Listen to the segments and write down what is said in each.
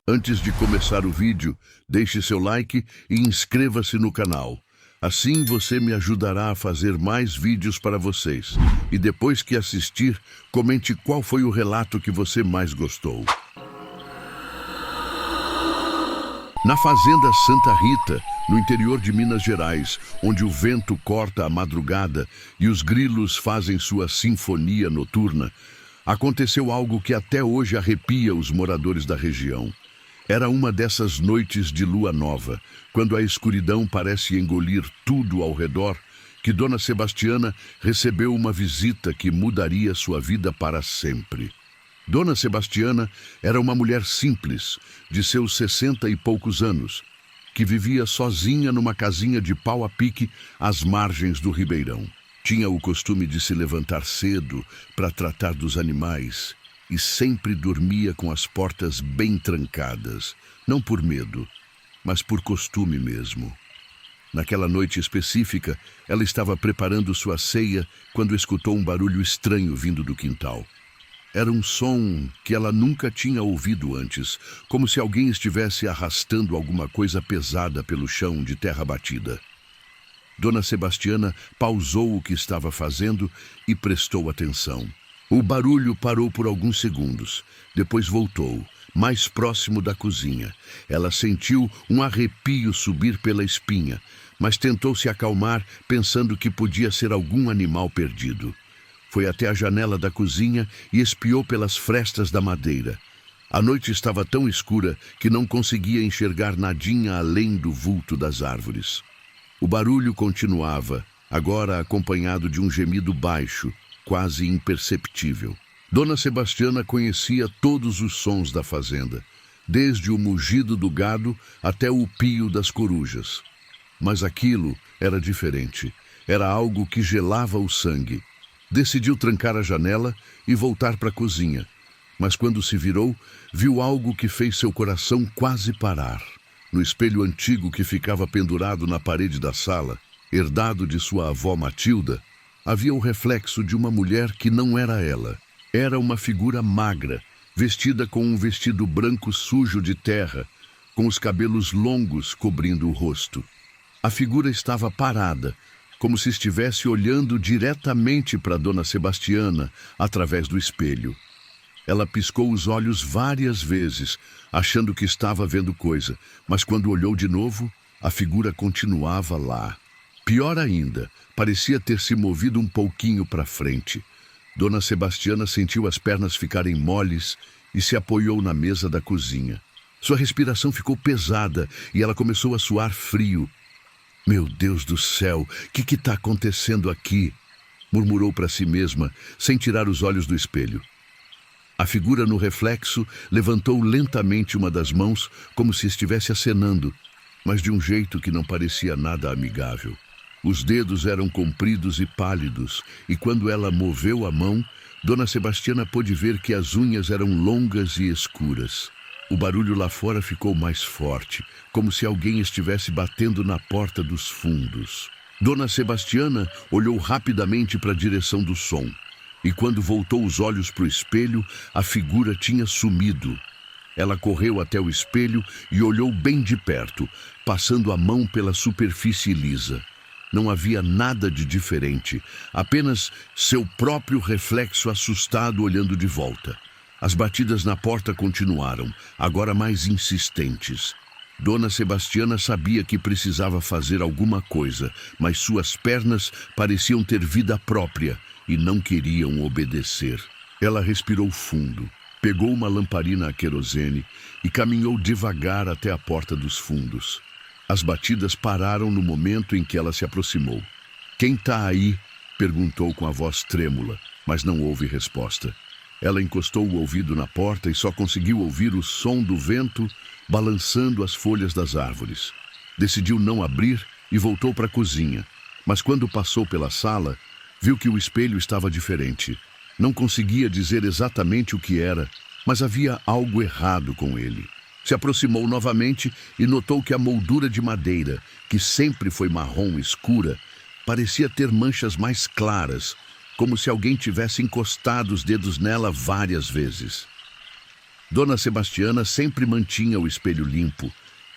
Antes de começar o vídeo, deixe seu like e inscreva-se no canal. Assim você me ajudará a fazer mais vídeos para vocês. E depois que assistir, comente qual foi o relato que você mais gostou. Na fazenda Santa Rita, no interior de Minas Gerais, onde o vento corta a madrugada e os grilos fazem sua sinfonia noturna, aconteceu algo que até hoje arrepia os moradores da região. Era uma dessas noites de lua nova, quando a escuridão parece engolir tudo ao redor, que Dona Sebastiana recebeu uma visita que mudaria sua vida para sempre. Dona Sebastiana era uma mulher simples, de seus 60 e poucos anos, que vivia sozinha numa casinha de pau a pique às margens do ribeirão. Tinha o costume de se levantar cedo para tratar dos animais e sempre dormia com as portas bem trancadas, não por medo, mas por costume mesmo. Naquela noite específica, ela estava preparando sua ceia quando escutou um barulho estranho vindo do quintal. Era um som que ela nunca tinha ouvido antes, como se alguém estivesse arrastando alguma coisa pesada pelo chão de terra batida. Dona Sebastiana pausou o que estava fazendo e prestou atenção. O barulho parou por alguns segundos, depois voltou, mais próximo da cozinha. Ela sentiu um arrepio subir pela espinha, mas tentou se acalmar, pensando que podia ser algum animal perdido. Foi até a janela da cozinha e espiou pelas frestas da madeira. A noite estava tão escura que não conseguia enxergar nadinha além do vulto das árvores. O barulho continuava, agora acompanhado de um gemido baixo, quase imperceptível. Dona Sebastiana conhecia todos os sons da fazenda, desde o mugido do gado até o pio das corujas. Mas aquilo era diferente, era algo que gelava o sangue. Decidiu trancar a janela e voltar para a cozinha, mas quando se virou, viu algo que fez seu coração quase parar. No espelho antigo que ficava pendurado na parede da sala, herdado de sua avó Matilda, havia o reflexo de uma mulher que não era ela. Era uma figura magra, vestida com um vestido branco sujo de terra, com os cabelos longos cobrindo o rosto. A figura estava parada, como se estivesse olhando diretamente para Dona Sebastiana através do espelho. Ela piscou os olhos várias vezes, achando que estava vendo coisa, mas quando olhou de novo, a figura continuava lá. Pior ainda, parecia ter se movido um pouquinho para frente. Dona Sebastiana sentiu as pernas ficarem moles e se apoiou na mesa da cozinha. Sua respiração ficou pesada e ela começou a suar frio. "Meu Deus do céu, o que está acontecendo aqui?" murmurou para si mesma, sem tirar os olhos do espelho. A figura no reflexo levantou lentamente uma das mãos, como se estivesse acenando, mas de um jeito que não parecia nada amigável. Os dedos eram compridos e pálidos, e quando ela moveu a mão, Dona Sebastiana pôde ver que as unhas eram longas e escuras. O barulho lá fora ficou mais forte, como se alguém estivesse batendo na porta dos fundos. Dona Sebastiana olhou rapidamente para a direção do som, e quando voltou os olhos para o espelho, a figura tinha sumido. Ela correu até o espelho e olhou bem de perto, passando a mão pela superfície lisa. Não havia nada de diferente, apenas seu próprio reflexo assustado olhando de volta. As batidas na porta continuaram, agora mais insistentes. Dona Sebastiana sabia que precisava fazer alguma coisa, mas suas pernas pareciam ter vida própria e não queriam obedecer. Ela respirou fundo, pegou uma lamparina a querosene e caminhou devagar até a porta dos fundos. As batidas pararam no momento em que ela se aproximou. "Quem está aí?" perguntou com a voz trêmula, mas não houve resposta. Ela encostou o ouvido na porta e só conseguiu ouvir o som do vento balançando as folhas das árvores. Decidiu não abrir e voltou para a cozinha, mas quando passou pela sala, viu que o espelho estava diferente. Não conseguia dizer exatamente o que era, mas havia algo errado com ele. Se aproximou novamente e notou que a moldura de madeira, que sempre foi marrom escura, parecia ter manchas mais claras, como se alguém tivesse encostado os dedos nela várias vezes. Dona Sebastiana sempre mantinha o espelho limpo.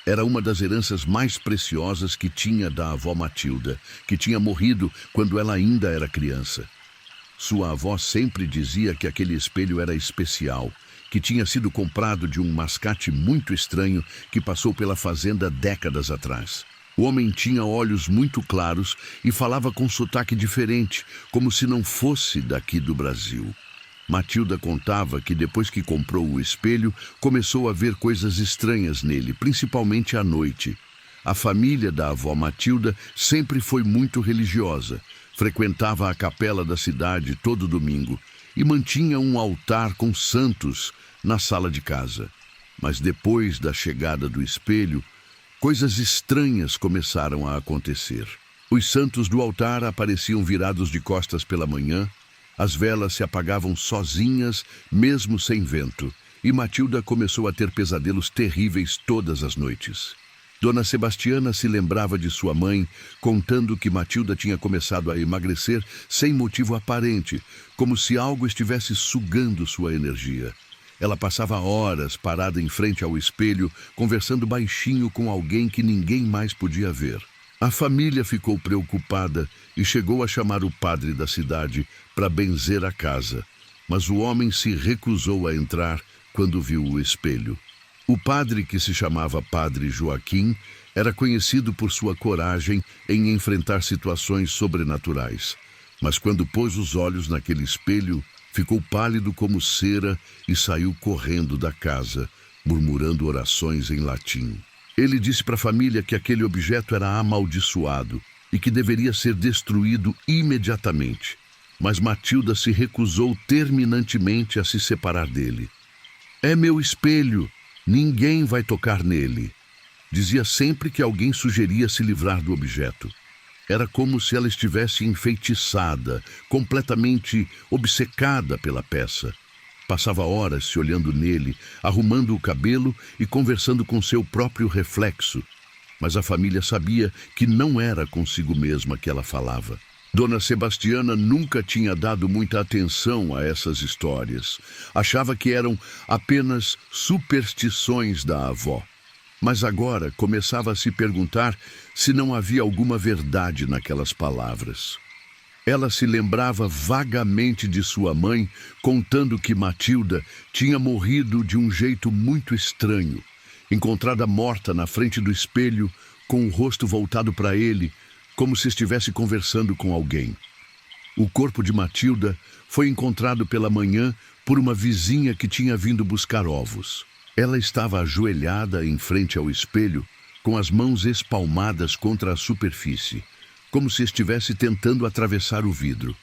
Era uma das heranças mais preciosas que tinha da avó Matilda, que tinha morrido quando ela ainda era criança. Sua avó sempre dizia que aquele espelho era especial, que tinha sido comprado de um mascate muito estranho que passou pela fazenda décadas atrás. O homem tinha olhos muito claros e falava com sotaque diferente, como se não fosse daqui do Brasil. Matilda contava que depois que comprou o espelho, começou a ver coisas estranhas nele, principalmente à noite. A família da avó Matilda sempre foi muito religiosa. Frequentava a capela da cidade todo domingo e mantinha um altar com santos na sala de casa. Mas depois da chegada do espelho, coisas estranhas começaram a acontecer. Os santos do altar apareciam virados de costas pela manhã, as velas se apagavam sozinhas, mesmo sem vento, e Matilda começou a ter pesadelos terríveis todas as noites. Dona Sebastiana se lembrava de sua mãe, contando que Matilda tinha começado a emagrecer sem motivo aparente, como se algo estivesse sugando sua energia. Ela passava horas parada em frente ao espelho, conversando baixinho com alguém que ninguém mais podia ver. A família ficou preocupada e chegou a chamar o padre da cidade para benzer a casa, mas o homem se recusou a entrar quando viu o espelho. O padre, que se chamava Padre Joaquim, era conhecido por sua coragem em enfrentar situações sobrenaturais. Mas quando pôs os olhos naquele espelho, ficou pálido como cera e saiu correndo da casa, murmurando orações em latim. Ele disse para a família que aquele objeto era amaldiçoado e que deveria ser destruído imediatamente. Mas Matilda se recusou terminantemente a se separar dele. "É meu espelho, ninguém vai tocar nele", dizia sempre que alguém sugeria se livrar do objeto. Era como se ela estivesse enfeitiçada, completamente obcecada pela peça. Passava horas se olhando nele, arrumando o cabelo e conversando com seu próprio reflexo. Mas a família sabia que não era consigo mesma que ela falava. Dona Sebastiana nunca tinha dado muita atenção a essas histórias. Achava que eram apenas superstições da avó. Mas agora começava a se perguntar se não havia alguma verdade naquelas palavras. Ela se lembrava vagamente de sua mãe, contando que Matilda tinha morrido de um jeito muito estranho, encontrada morta na frente do espelho, com o rosto voltado para ele, como se estivesse conversando com alguém. O corpo de Matilda foi encontrado pela manhã por uma vizinha que tinha vindo buscar ovos. Ela estava ajoelhada em frente ao espelho, com as mãos espalmadas contra a superfície, como se estivesse tentando atravessar o vidro.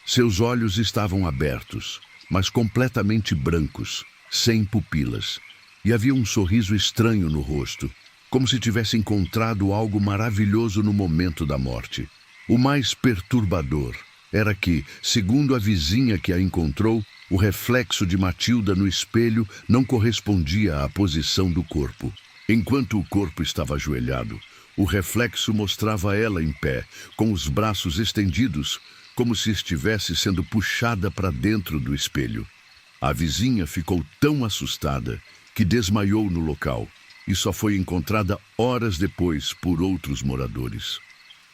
Seus olhos estavam abertos, mas completamente brancos, sem pupilas, e havia um sorriso estranho no rosto, como se tivesse encontrado algo maravilhoso no momento da morte. O mais perturbador era que, segundo a vizinha que a encontrou, o reflexo de Matilda no espelho não correspondia à posição do corpo. Enquanto o corpo estava ajoelhado, o reflexo mostrava ela em pé, com os braços estendidos, como se estivesse sendo puxada para dentro do espelho. A vizinha ficou tão assustada que desmaiou no local e só foi encontrada horas depois por outros moradores.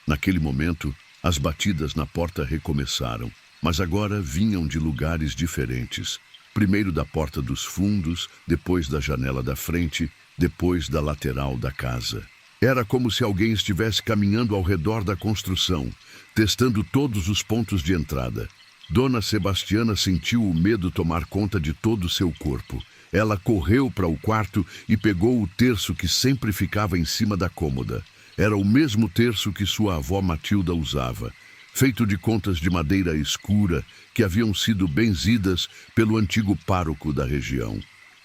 Naquele momento, as batidas na porta recomeçaram, mas agora vinham de lugares diferentes. Primeiro da porta dos fundos, depois da janela da frente, depois da lateral da casa. Era como se alguém estivesse caminhando ao redor da construção, testando todos os pontos de entrada. Dona Sebastiana sentiu o medo tomar conta de todo o seu corpo. Ela correu para o quarto e pegou o terço que sempre ficava em cima da cômoda. Era o mesmo terço que sua avó Matilda usava, feito de contas de madeira escura que haviam sido benzidas pelo antigo pároco da região.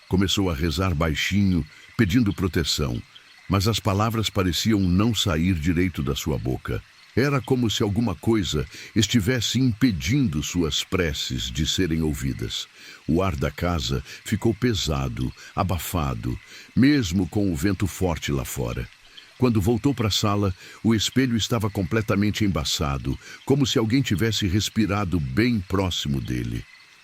Começou a rezar baixinho, pedindo proteção, mas as palavras pareciam não sair direito da sua boca. Era como se alguma coisa estivesse impedindo suas preces de serem ouvidas. O ar da casa ficou pesado, abafado, mesmo com o vento forte lá fora. Quando voltou para a sala, o espelho estava completamente embaçado, como se alguém tivesse respirado bem próximo dele.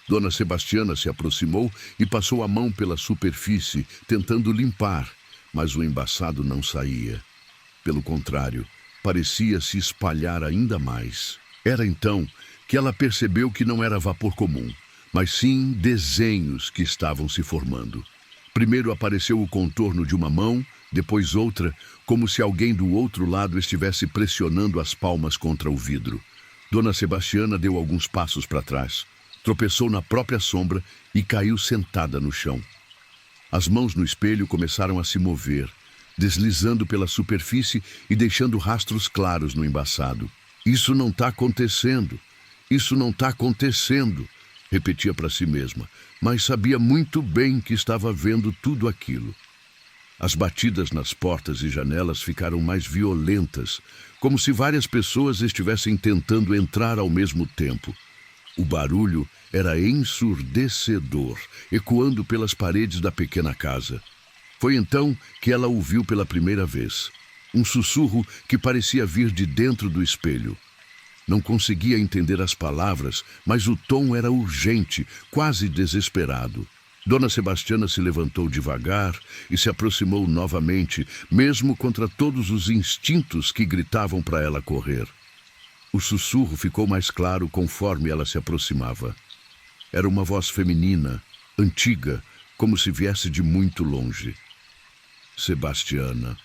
Dona Sebastiana se aproximou e passou a mão pela superfície, tentando limpar, mas o embaçado não saía. Pelo contrário, parecia se espalhar ainda mais. Era então que ela percebeu que não era vapor comum, mas sim desenhos que estavam se formando. Primeiro apareceu o contorno de uma mão, depois outra, como se alguém do outro lado estivesse pressionando as palmas contra o vidro. Dona Sebastiana deu alguns passos para trás, tropeçou na própria sombra e caiu sentada no chão. As mãos no espelho começaram a se mover, deslizando pela superfície e deixando rastros claros no embaçado. Isso não está acontecendo. Isso não está acontecendo, repetia para si mesma, mas sabia muito bem que estava vendo tudo aquilo. As batidas nas portas e janelas ficaram mais violentas, como se várias pessoas estivessem tentando entrar ao mesmo tempo. O barulho era ensurdecedor, ecoando pelas paredes da pequena casa. Foi então que ela ouviu pela primeira vez. Um sussurro que parecia vir de dentro do espelho. Não conseguia entender as palavras, mas o tom era urgente, quase desesperado. Dona Sebastiana se levantou devagar e se aproximou novamente, mesmo contra todos os instintos que gritavam para ela correr. O sussurro ficou mais claro conforme ela se aproximava. Era uma voz feminina, antiga, como se viesse de muito longe. Sebastiana,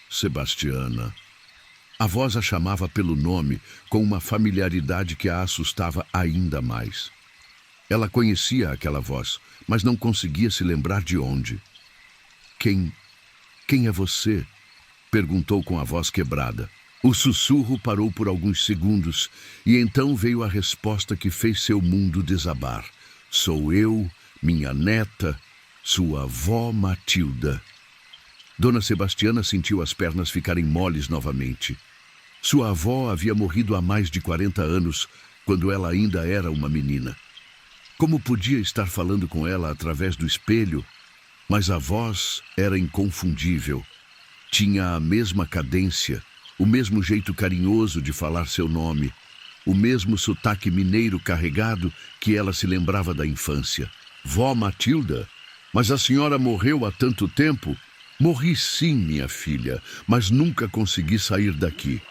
Sebastiana. A voz a chamava pelo nome, com uma familiaridade que a assustava ainda mais. Ela conhecia aquela voz, mas não conseguia se lembrar de onde. Quem é você? Perguntou com a voz quebrada. O sussurro parou por alguns segundos, e então veio a resposta que fez seu mundo desabar. Sou eu, minha neta, sua avó Matilda. Dona Sebastiana sentiu as pernas ficarem moles novamente. Sua avó havia morrido há mais de 40 anos, quando ela ainda era uma menina. Como podia estar falando com ela através do espelho? Mas a voz era inconfundível. Tinha a mesma cadência, o mesmo jeito carinhoso de falar seu nome, o mesmo sotaque mineiro carregado que ela se lembrava da infância. Vó Matilda? Mas a senhora morreu há tanto tempo? Morri sim, minha filha, mas nunca consegui sair daqui.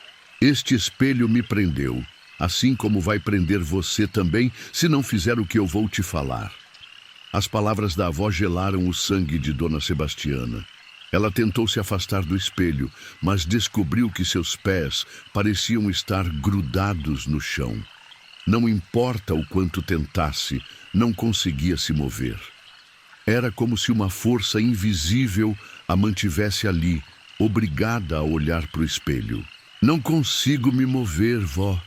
Este espelho me prendeu, assim como vai prender você também, se não fizer o que eu vou te falar. As palavras da avó gelaram o sangue de Dona Sebastiana. Ela tentou se afastar do espelho, mas descobriu que seus pés pareciam estar grudados no chão. Não importa o quanto tentasse, não conseguia se mover. Era como se uma força invisível a mantivesse ali, obrigada a olhar para o espelho. Não consigo me mover, vó.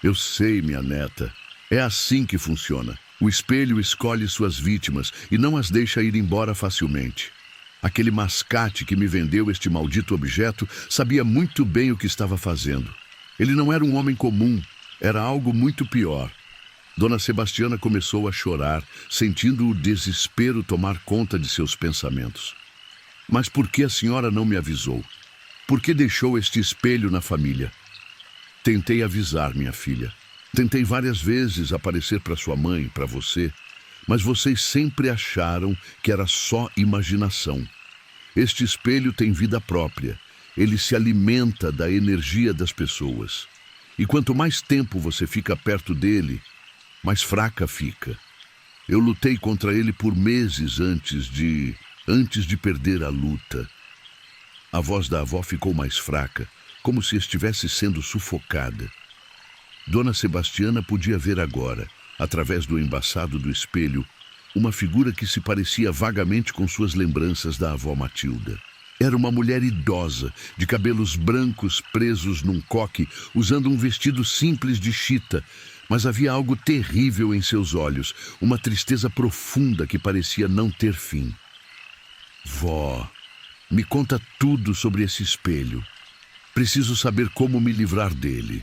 Eu sei, minha neta. É assim que funciona. O espelho escolhe suas vítimas e não as deixa ir embora facilmente. Aquele mascate que me vendeu este maldito objeto sabia muito bem o que estava fazendo. Ele não era um homem comum, era algo muito pior. Dona Sebastiana começou a chorar, sentindo o desespero tomar conta de seus pensamentos. Mas por que a senhora não me avisou? Por que deixou este espelho na família? Tentei avisar, minha filha. Tentei várias vezes aparecer para sua mãe, para você, mas vocês sempre acharam que era só imaginação. Este espelho tem vida própria. Ele se alimenta da energia das pessoas. E quanto mais tempo você fica perto dele, mais fraca fica. Eu lutei contra ele por meses antes de perder a luta. A voz da avó ficou mais fraca, como se estivesse sendo sufocada. Dona Sebastiana podia ver agora, através do embaçado do espelho, uma figura que se parecia vagamente com suas lembranças da avó Matilda. Era uma mulher idosa, de cabelos brancos presos num coque, usando um vestido simples de chita, mas havia algo terrível em seus olhos, uma tristeza profunda que parecia não ter fim. Vó, me conta tudo sobre esse espelho. Preciso saber como me livrar dele.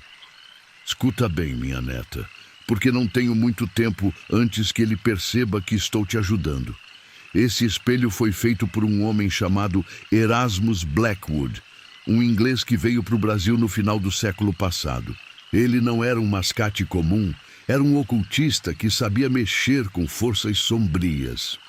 Escuta bem, minha neta, porque não tenho muito tempo antes que ele perceba que estou te ajudando. Esse espelho foi feito por um homem chamado Erasmus Blackwood, um inglês que veio para o Brasil no final do século passado. Ele não era um mascate comum, Era um ocultista que sabia mexer com forças sombrias.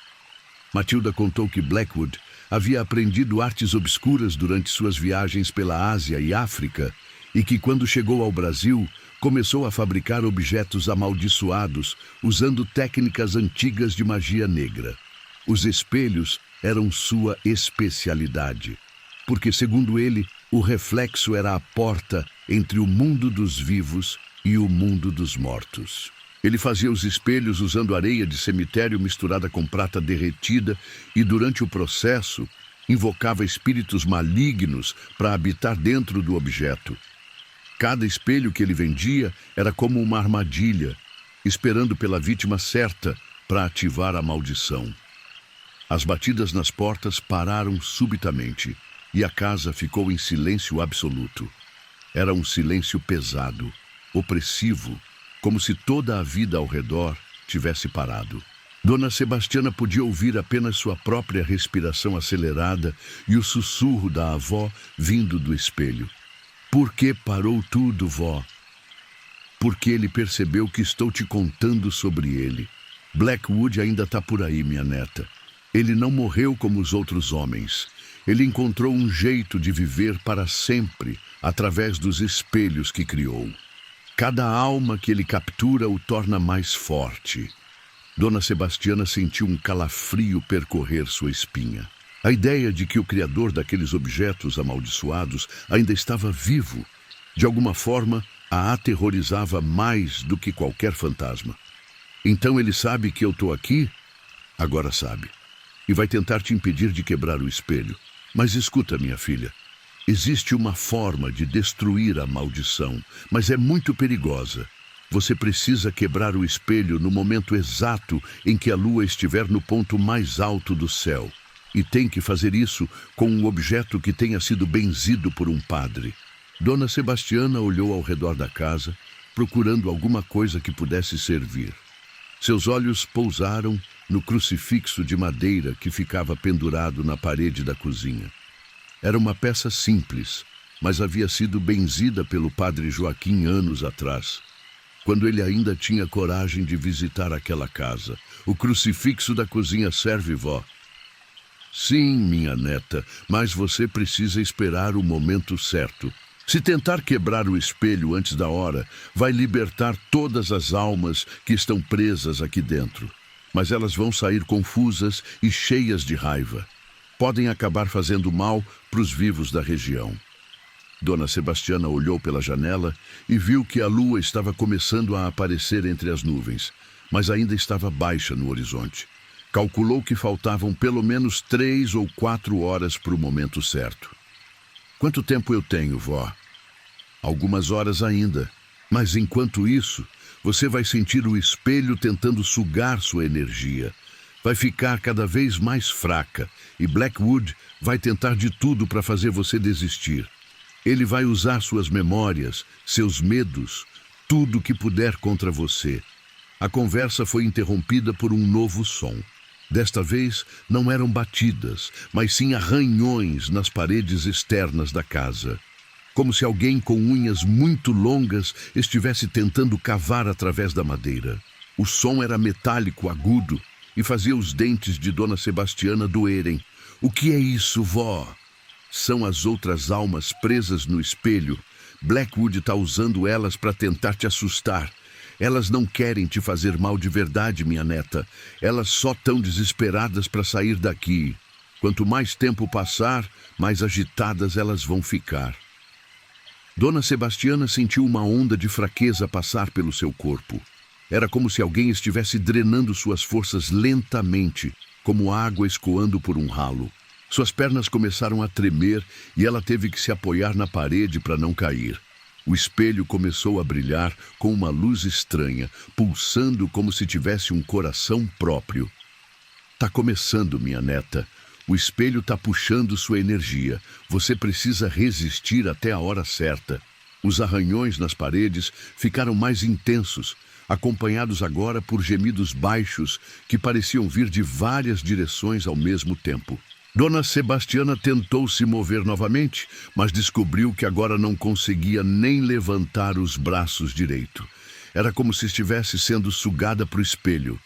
Matilda contou que Blackwood havia aprendido artes obscuras durante suas viagens pela Ásia e África e que, quando chegou ao Brasil, começou a fabricar objetos amaldiçoados usando técnicas antigas de magia negra. Os espelhos eram sua especialidade, porque, segundo ele, o reflexo era a porta entre o mundo dos vivos e o mundo dos mortos. Ele fazia os espelhos usando areia de cemitério misturada com prata derretida e, durante o processo, invocava espíritos malignos para habitar dentro do objeto. Cada espelho que ele vendia era como uma armadilha, esperando pela vítima certa para ativar a maldição. As batidas nas portas pararam subitamente e a casa ficou em silêncio absoluto. Era um silêncio pesado, opressivo, como se toda a vida ao redor tivesse parado. Dona Sebastiana podia ouvir apenas sua própria respiração acelerada e o sussurro da avó vindo do espelho. Por que parou tudo, vó? Porque ele percebeu que estou te contando sobre ele. Blackwood ainda está por aí, minha neta. Ele não morreu como os outros homens. Ele encontrou um jeito de viver para sempre, através dos espelhos que criou. Cada alma que ele captura o torna mais forte. Dona Sebastiana sentiu um calafrio percorrer sua espinha. A ideia de que o criador daqueles objetos amaldiçoados ainda estava vivo, de alguma forma, a aterrorizava mais do que qualquer fantasma. Então ele sabe que eu estou aqui? Agora sabe. E vai tentar te impedir de quebrar o espelho. Mas escuta, minha filha. Existe uma forma de destruir a maldição, mas é muito perigosa. Você precisa quebrar o espelho no momento exato em que a lua estiver no ponto mais alto do céu. E tem que fazer isso com um objeto que tenha sido benzido por um padre. Dona Sebastiana olhou ao redor da casa, procurando alguma coisa que pudesse servir. Seus olhos pousaram no crucifixo de madeira que ficava pendurado na parede da cozinha. Era uma peça simples, mas havia sido benzida pelo padre Joaquim anos atrás, quando ele ainda tinha coragem de visitar aquela casa. O crucifixo da cozinha serve, vó. Sim, minha neta, mas você precisa esperar o momento certo. Se tentar quebrar o espelho antes da hora, vai libertar todas as almas que estão presas aqui dentro. Mas elas vão sair confusas e cheias de raiva. Podem acabar fazendo mal para os vivos da região. Dona Sebastiana olhou pela janela e viu que a lua estava começando a aparecer entre as nuvens, mas ainda estava baixa no horizonte. Calculou que faltavam pelo menos 3 ou 4 horas para o momento certo. Quanto tempo eu tenho, vó? Algumas horas ainda. Mas enquanto isso, você vai sentir o espelho tentando sugar sua energia. Vai ficar cada vez mais fraca e Blackwood vai tentar de tudo para fazer você desistir. Ele vai usar suas memórias, seus medos, tudo que puder contra você. A conversa foi interrompida por um novo som. Desta vez, não eram batidas, mas sim arranhões nas paredes externas da casa. Como se alguém com unhas muito longas estivesse tentando cavar através da madeira. O som era metálico, agudo, e fazia os dentes de Dona Sebastiana doerem. O que é isso, vó? São as outras almas presas no espelho. Blackwood está usando elas para tentar te assustar. Elas não querem te fazer mal de verdade, minha neta. Elas só estão desesperadas para sair daqui. Quanto mais tempo passar, mais agitadas elas vão ficar. Dona Sebastiana sentiu uma onda de fraqueza passar pelo seu corpo. Era como se alguém estivesse drenando suas forças lentamente, como água escoando por um ralo. Suas pernas começaram a tremer e ela teve que se apoiar na parede para não cair. O espelho começou a brilhar com uma luz estranha, pulsando como se tivesse um coração próprio. Tá começando, minha neta. O espelho tá puxando sua energia. Você precisa resistir até a hora certa. Os arranhões nas paredes ficaram mais intensos, acompanhados agora por gemidos baixos que pareciam vir de várias direções ao mesmo tempo. Dona Sebastiana tentou se mover novamente, mas descobriu que agora não conseguia nem levantar os braços direito. Era como se estivesse sendo sugada para o espelho.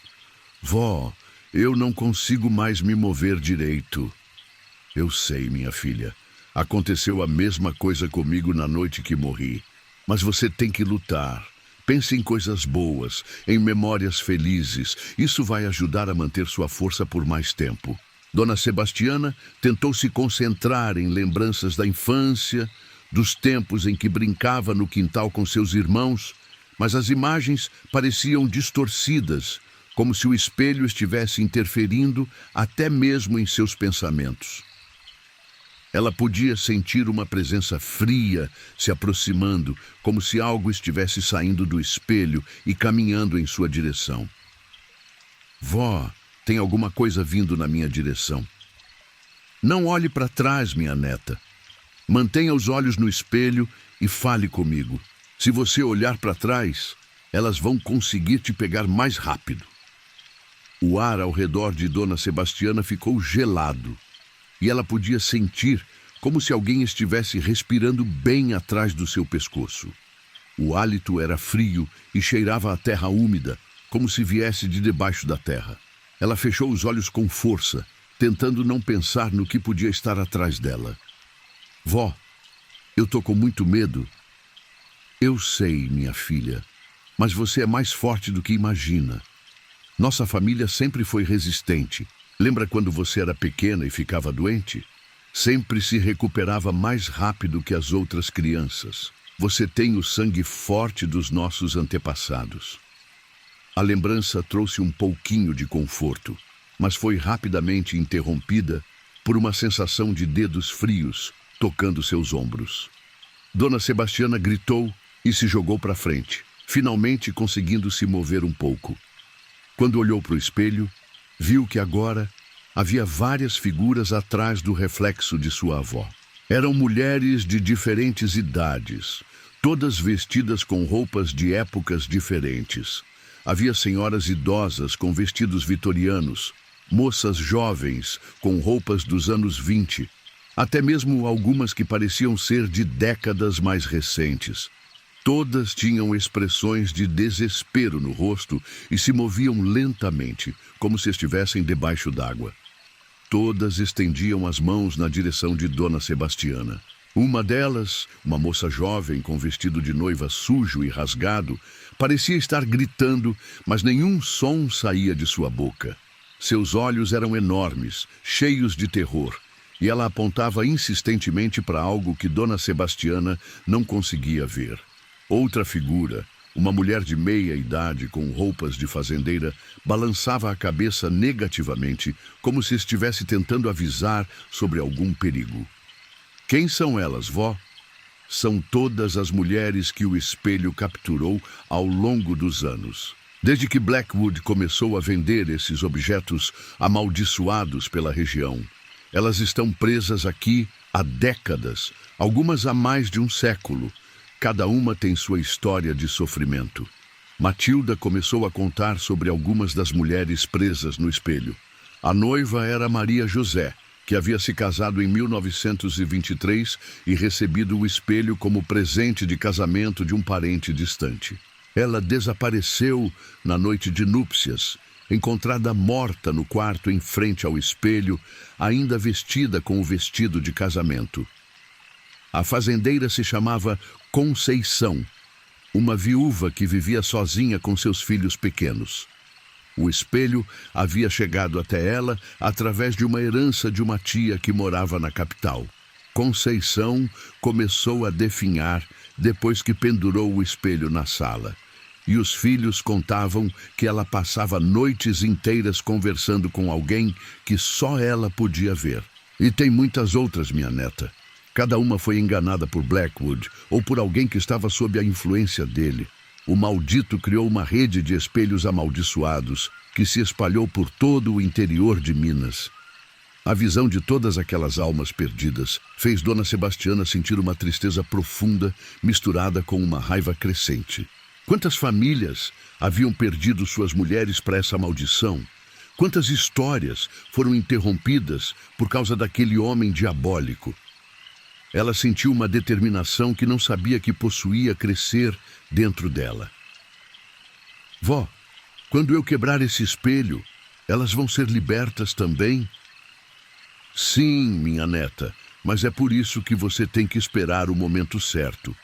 Vó, eu não consigo mais me mover direito. Eu sei, minha filha. Aconteceu a mesma coisa comigo na noite que morri. Mas você tem que lutar. Pense em coisas boas, em memórias felizes. Isso vai ajudar a manter sua força por mais tempo. Dona Sebastiana tentou se concentrar em lembranças da infância, dos tempos em que brincava no quintal com seus irmãos, mas as imagens pareciam distorcidas, como se o espelho estivesse interferindo até mesmo em seus pensamentos. Ela podia sentir uma presença fria se aproximando, como se algo estivesse saindo do espelho e caminhando em sua direção. Vó, tem alguma coisa vindo na minha direção. Não olhe para trás, minha neta. Mantenha os olhos no espelho e fale comigo. Se você olhar para trás, elas vão conseguir te pegar mais rápido. O ar ao redor de Dona Sebastiana ficou gelado e ela podia sentir como se alguém estivesse respirando bem atrás do seu pescoço. O hálito era frio e cheirava a terra úmida, como se viesse de debaixo da terra. Ela fechou os olhos com força, tentando não pensar no que podia estar atrás dela. Vó, eu tô com muito medo. Eu sei, minha filha, mas você é mais forte do que imagina. Nossa família sempre foi resistente. Lembra quando você era pequena e ficava doente? Sempre se recuperava mais rápido que as outras crianças. Você tem o sangue forte dos nossos antepassados. A lembrança trouxe um pouquinho de conforto, mas foi rapidamente interrompida por uma sensação de dedos frios tocando seus ombros. Dona Sebastiana gritou e se jogou para frente, finalmente conseguindo se mover um pouco. Quando olhou para o espelho, viu que agora havia várias figuras atrás do reflexo de sua avó. Eram mulheres de diferentes idades, todas vestidas com roupas de épocas diferentes. Havia senhoras idosas com vestidos vitorianos, moças jovens com roupas dos anos 20, até mesmo algumas que pareciam ser de décadas mais recentes. Todas tinham expressões de desespero no rosto e se moviam lentamente, como se estivessem debaixo d'água. Todas estendiam as mãos na direção de Dona Sebastiana. Uma delas, uma moça jovem com vestido de noiva sujo e rasgado, parecia estar gritando, mas nenhum som saía de sua boca. Seus olhos eram enormes, cheios de terror, e ela apontava insistentemente para algo que Dona Sebastiana não conseguia ver. Outra figura, uma mulher de meia idade com roupas de fazendeira, balançava a cabeça negativamente, como se estivesse tentando avisar sobre algum perigo. Quem são elas, vó? São todas as mulheres que o espelho capturou ao longo dos anos. Desde que Blackwood começou a vender esses objetos amaldiçoados pela região. Elas estão presas aqui há décadas, algumas há mais de um século. Cada uma tem sua história de sofrimento. Matilda começou a contar sobre algumas das mulheres presas no espelho. A noiva era Maria José, que havia se casado em 1923 e recebido o espelho como presente de casamento de um parente distante. Ela desapareceu na noite de núpcias, encontrada morta no quarto em frente ao espelho, ainda vestida com o vestido de casamento. A fazendeira se chamava Conceição, uma viúva que vivia sozinha com seus filhos pequenos. O espelho havia chegado até ela através de uma herança de uma tia que morava na capital. Conceição começou a definhar depois que pendurou o espelho na sala. E os filhos contavam que ela passava noites inteiras conversando com alguém que só ela podia ver. E tem muitas outras, minha neta. Cada uma foi enganada por Blackwood ou por alguém que estava sob a influência dele. O maldito criou uma rede de espelhos amaldiçoados que se espalhou por todo o interior de Minas. A visão de todas aquelas almas perdidas fez Dona Sebastiana sentir uma tristeza profunda misturada com uma raiva crescente. Quantas famílias haviam perdido suas mulheres para essa maldição? Quantas histórias foram interrompidas por causa daquele homem diabólico? Ela sentiu uma determinação que não sabia que possuía crescer dentro dela. Vó, quando eu quebrar esse espelho, elas vão ser libertas também? Sim, minha neta, mas é por isso que você tem que esperar o momento certo.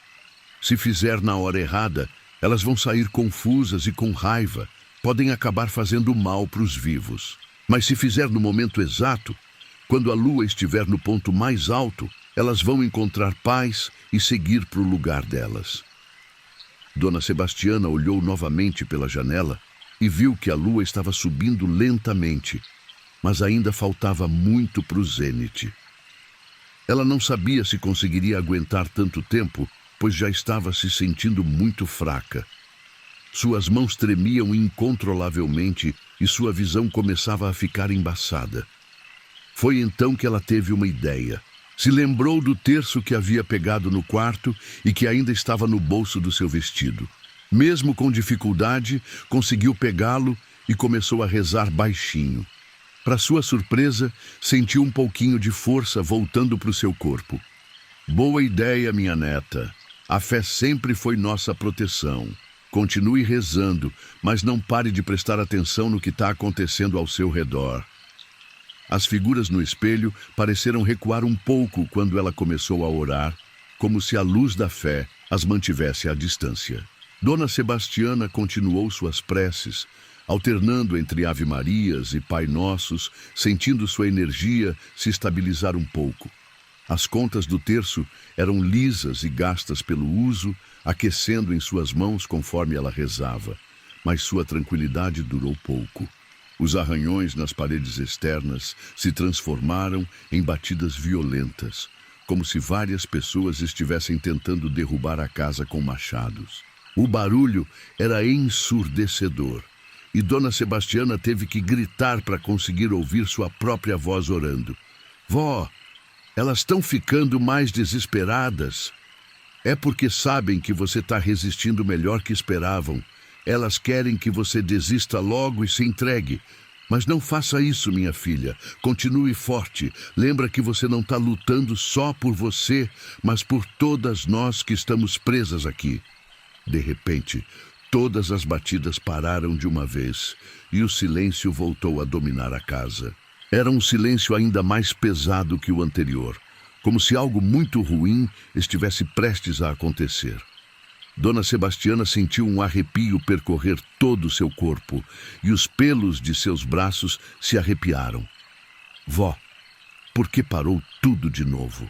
Se fizer na hora errada, elas vão sair confusas e com raiva, podem acabar fazendo mal para os vivos. Mas se fizer no momento exato, quando a lua estiver no ponto mais alto, elas vão encontrar paz e seguir para o lugar delas. Dona Sebastiana olhou novamente pela janela e viu que a lua estava subindo lentamente, mas ainda faltava muito para o zênite. Ela não sabia se conseguiria aguentar tanto tempo, pois já estava se sentindo muito fraca. Suas mãos tremiam incontrolavelmente e sua visão começava a ficar embaçada. Foi então que ela teve uma ideia. Se lembrou do terço que havia pegado no quarto e que ainda estava no bolso do seu vestido. Mesmo com dificuldade, conseguiu pegá-lo e começou a rezar baixinho. Para sua surpresa, sentiu um pouquinho de força voltando para o seu corpo. Boa ideia, minha neta. A fé sempre foi nossa proteção. Continue rezando, mas não pare de prestar atenção no que está acontecendo ao seu redor. As figuras no espelho pareceram recuar um pouco quando ela começou a orar, como se a luz da fé as mantivesse à distância. Dona Sebastiana continuou suas preces, alternando entre Ave-Marias e Pai Nossos, sentindo sua energia se estabilizar um pouco. As contas do terço eram lisas e gastas pelo uso, aquecendo em suas mãos conforme ela rezava, mas sua tranquilidade durou pouco. Os arranhões nas paredes externas se transformaram em batidas violentas, como se várias pessoas estivessem tentando derrubar a casa com machados. O barulho era ensurdecedor, e Dona Sebastiana teve que gritar para conseguir ouvir sua própria voz orando. Vó, elas estão ficando mais desesperadas. É porque sabem que você está resistindo melhor que esperavam. Elas querem que você desista logo e se entregue. Mas não faça isso, minha filha. Continue forte. Lembra que você não está lutando só por você, mas por todas nós que estamos presas aqui. De repente, todas as batidas pararam de uma vez e o silêncio voltou a dominar a casa. Era um silêncio ainda mais pesado que o anterior, como se algo muito ruim estivesse prestes a acontecer. Dona Sebastiana sentiu um arrepio percorrer todo o seu corpo e os pelos de seus braços se arrepiaram. Vó, por que parou tudo de novo?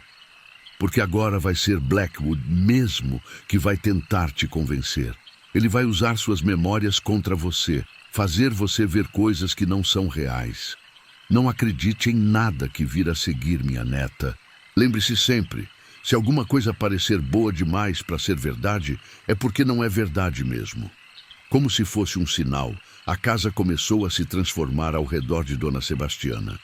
Porque agora vai ser Blackwood mesmo que vai tentar te convencer. Ele vai usar suas memórias contra você, fazer você ver coisas que não são reais. Não acredite em nada que vir a seguir, minha neta. Lembre-se sempre, se alguma coisa parecer boa demais para ser verdade, é porque não é verdade mesmo. Como se fosse um sinal, a casa começou a se transformar ao redor de Dona Sebastiana.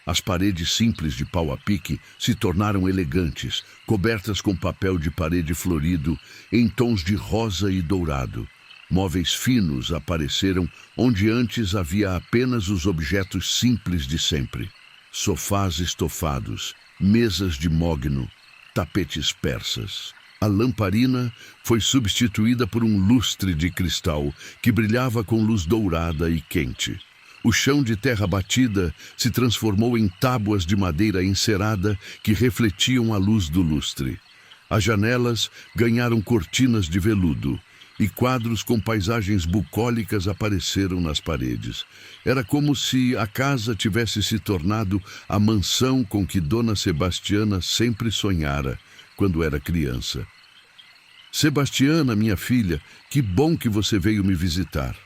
As paredes simples de pau a pique se tornaram elegantes, cobertas com papel de parede florido em tons de rosa e dourado. Móveis finos apareceram onde antes havia apenas os objetos simples de sempre. Sofás estofados, mesas de mogno, tapetes persas. A lamparina foi substituída por um lustre de cristal que brilhava com luz dourada e quente. O chão de terra batida se transformou em tábuas de madeira encerada que refletiam a luz do lustre. As janelas ganharam cortinas de veludo e quadros com paisagens bucólicas apareceram nas paredes. Era como se a casa tivesse se tornado a mansão com que Dona Sebastiana sempre sonhara quando era criança. Sebastiana, minha filha, que bom que você veio me visitar.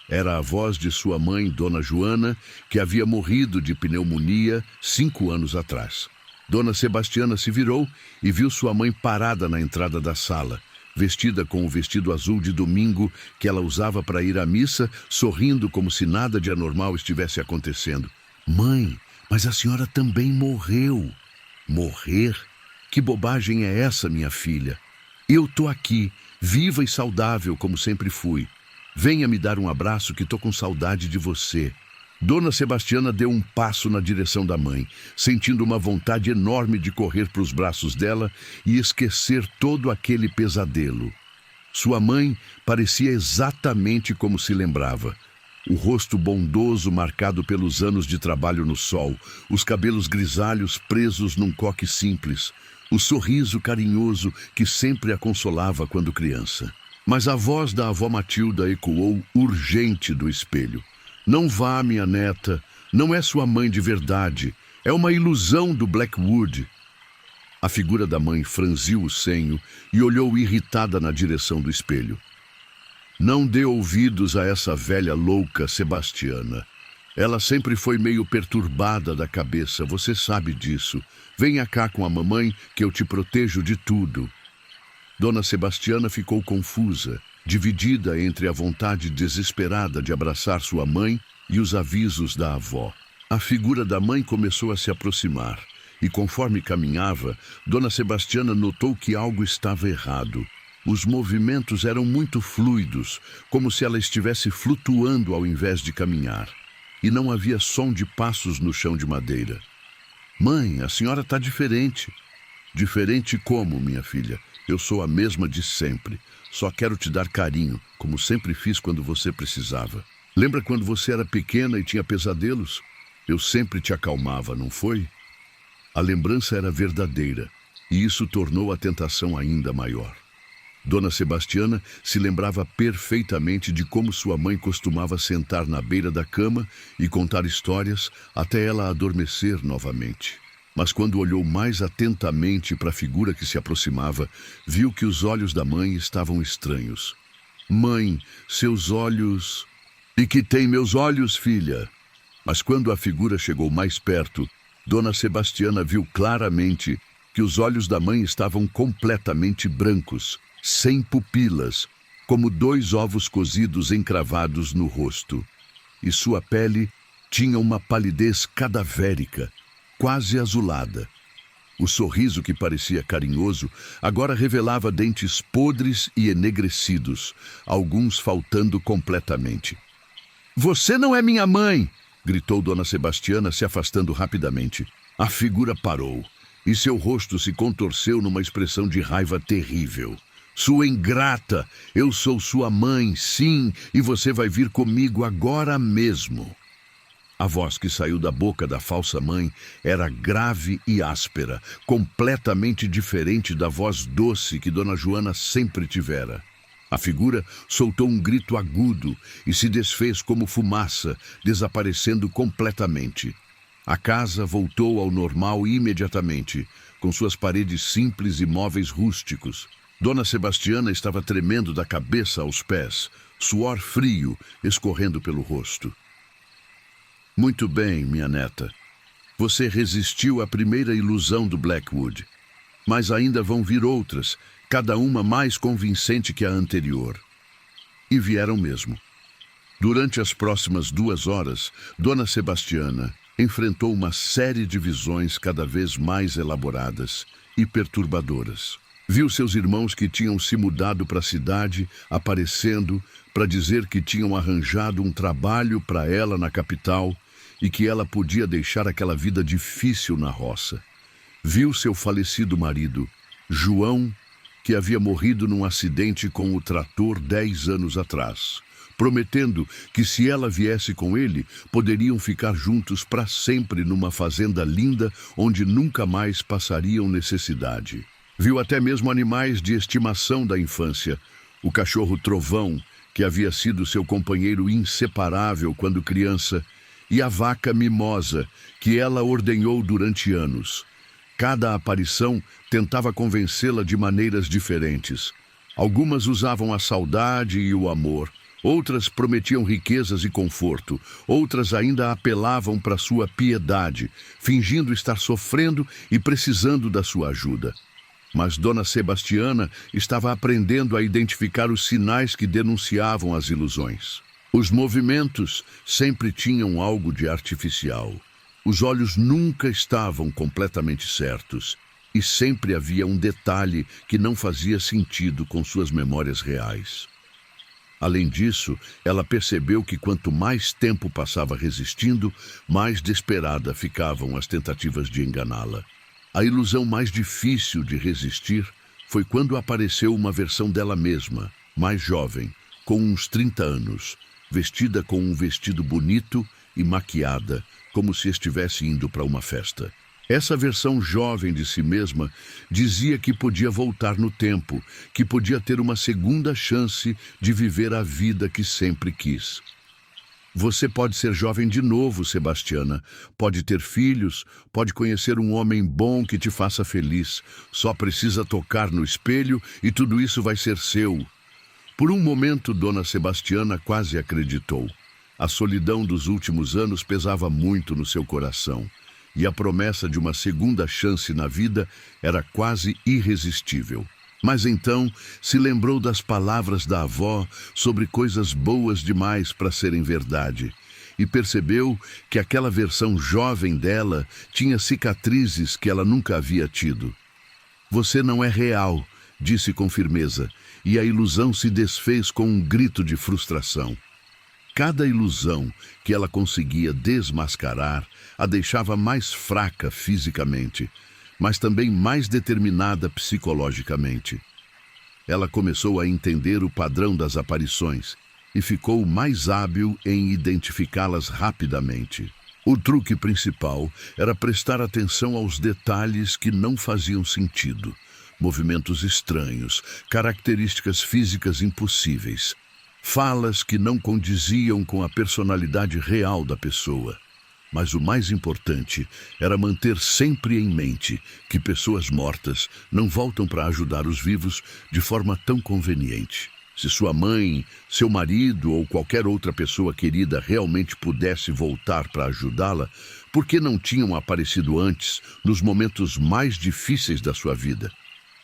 Era a voz de sua mãe, Dona Joana, que havia morrido de pneumonia 5 anos atrás. Dona Sebastiana se virou e viu sua mãe parada na entrada da sala, vestida com o vestido azul de domingo que ela usava para ir à missa, sorrindo como se nada de anormal estivesse acontecendo. Mãe, mas a senhora também morreu. Morrer? Que bobagem é essa, minha filha? Eu tô aqui, viva e saudável como sempre fui. Venha me dar um abraço que tô com saudade de você. Dona Sebastiana deu um passo na direção da mãe, sentindo uma vontade enorme de correr para os braços dela e esquecer todo aquele pesadelo. Sua mãe parecia exatamente como se lembrava. O rosto bondoso marcado pelos anos de trabalho no sol, os cabelos grisalhos presos num coque simples, o sorriso carinhoso que sempre a consolava quando criança. Mas a voz da avó Matilda ecoou urgente do espelho. Não vá, minha neta, não é sua mãe de verdade, é uma ilusão do Blackwood. A figura da mãe franziu o senho e olhou irritada na direção do espelho. Não dê ouvidos a essa velha louca Sebastiana. Ela sempre foi meio perturbada da cabeça, você sabe disso. Venha cá com a mamãe que eu te protejo de tudo. Dona Sebastiana ficou confusa, dividida entre a vontade desesperada de abraçar sua mãe e os avisos da avó. A figura da mãe começou a se aproximar, e conforme caminhava, Dona Sebastiana notou que algo estava errado. Os movimentos eram muito fluidos, como se ela estivesse flutuando ao invés de caminhar. E não havia som de passos no chão de madeira. Mãe, a senhora está diferente. Diferente como, minha filha? Eu sou a mesma de sempre. Só quero te dar carinho, como sempre fiz quando você precisava. Lembra quando você era pequena e tinha pesadelos? Eu sempre te acalmava, não foi? A lembrança era verdadeira, e isso tornou a tentação ainda maior. Dona Sebastiana se lembrava perfeitamente de como sua mãe costumava sentar na beira da cama e contar histórias até ela adormecer novamente. Mas quando olhou mais atentamente para a figura que se aproximava, viu que os olhos da mãe estavam estranhos. Mãe, seus olhos... E que tem meus olhos, filha? Mas quando a figura chegou mais perto, Dona Sebastiana viu claramente que os olhos da mãe estavam completamente brancos, sem pupilas, como 2 ovos cozidos encravados no rosto. E sua pele tinha uma palidez cadavérica, quase azulada. O sorriso, que parecia carinhoso, agora revelava dentes podres e enegrecidos, alguns faltando completamente. Você não é minha mãe! Gritou Dona Sebastiana, se afastando rapidamente. A figura parou, e seu rosto se contorceu numa expressão de raiva terrível. Sua ingrata, eu sou sua mãe, sim, e você vai vir comigo agora mesmo. A voz que saiu da boca da falsa mãe era grave e áspera, completamente diferente da voz doce que Dona Joana sempre tivera. A figura soltou um grito agudo e se desfez como fumaça, desaparecendo completamente. A casa voltou ao normal imediatamente, com suas paredes simples e móveis rústicos. Dona Sebastiana estava tremendo da cabeça aos pés, suor frio escorrendo pelo rosto. Muito bem, minha neta. Você resistiu à primeira ilusão do Blackwood, mas ainda vão vir outras, cada uma mais convincente que a anterior. E vieram mesmo. Durante as próximas 2 horas, Dona Sebastiana enfrentou uma série de visões cada vez mais elaboradas e perturbadoras. Viu seus irmãos que tinham se mudado para a cidade aparecendo para dizer que tinham arranjado um trabalho para ela na capital e que ela podia deixar aquela vida difícil na roça. Viu seu falecido marido, João, que havia morrido num acidente com o trator 10 anos atrás, prometendo que se ela viesse com ele, poderiam ficar juntos para sempre numa fazenda linda onde nunca mais passariam necessidade. Viu até mesmo animais de estimação da infância, o cachorro Trovão, que havia sido seu companheiro inseparável quando criança, e a vaca Mimosa, que ela ordenhou durante anos. Cada aparição tentava convencê-la de maneiras diferentes. Algumas usavam a saudade e o amor, outras prometiam riquezas e conforto, outras ainda apelavam para sua piedade, fingindo estar sofrendo e precisando da sua ajuda. Mas Dona Sebastiana estava aprendendo a identificar os sinais que denunciavam as ilusões. Os movimentos sempre tinham algo de artificial. Os olhos nunca estavam completamente certos, e sempre havia um detalhe que não fazia sentido com suas memórias reais. Além disso, ela percebeu que quanto mais tempo passava resistindo, mais desesperada ficavam as tentativas de enganá-la. A ilusão mais difícil de resistir foi quando apareceu uma versão dela mesma, mais jovem, com uns 30 anos, vestida com um vestido bonito e maquiada, como se estivesse indo para uma festa. Essa versão jovem de si mesma dizia que podia voltar no tempo, que podia ter uma segunda chance de viver a vida que sempre quis. Você pode ser jovem de novo, Sebastiana. Pode ter filhos, pode conhecer um homem bom que te faça feliz. Só precisa tocar no espelho e tudo isso vai ser seu. Por um momento, Dona Sebastiana quase acreditou. A solidão dos últimos anos pesava muito no seu coração, e a promessa de uma segunda chance na vida era quase irresistível. Mas então se lembrou das palavras da avó sobre coisas boas demais para serem verdade, e percebeu que aquela versão jovem dela tinha cicatrizes que ela nunca havia tido. Você não é real, disse com firmeza, e a ilusão se desfez com um grito de frustração. Cada ilusão que ela conseguia desmascarar a deixava mais fraca fisicamente, mas também mais determinada psicologicamente. Ela começou a entender o padrão das aparições e ficou mais hábil em identificá-las rapidamente. O truque principal era prestar atenção aos detalhes que não faziam sentido. Movimentos estranhos, características físicas impossíveis, falas que não condiziam com a personalidade real da pessoa. Mas o mais importante era manter sempre em mente que pessoas mortas não voltam para ajudar os vivos de forma tão conveniente. Se sua mãe, seu marido ou qualquer outra pessoa querida realmente pudesse voltar para ajudá-la, por que não tinham aparecido antes, nos momentos mais difíceis da sua vida?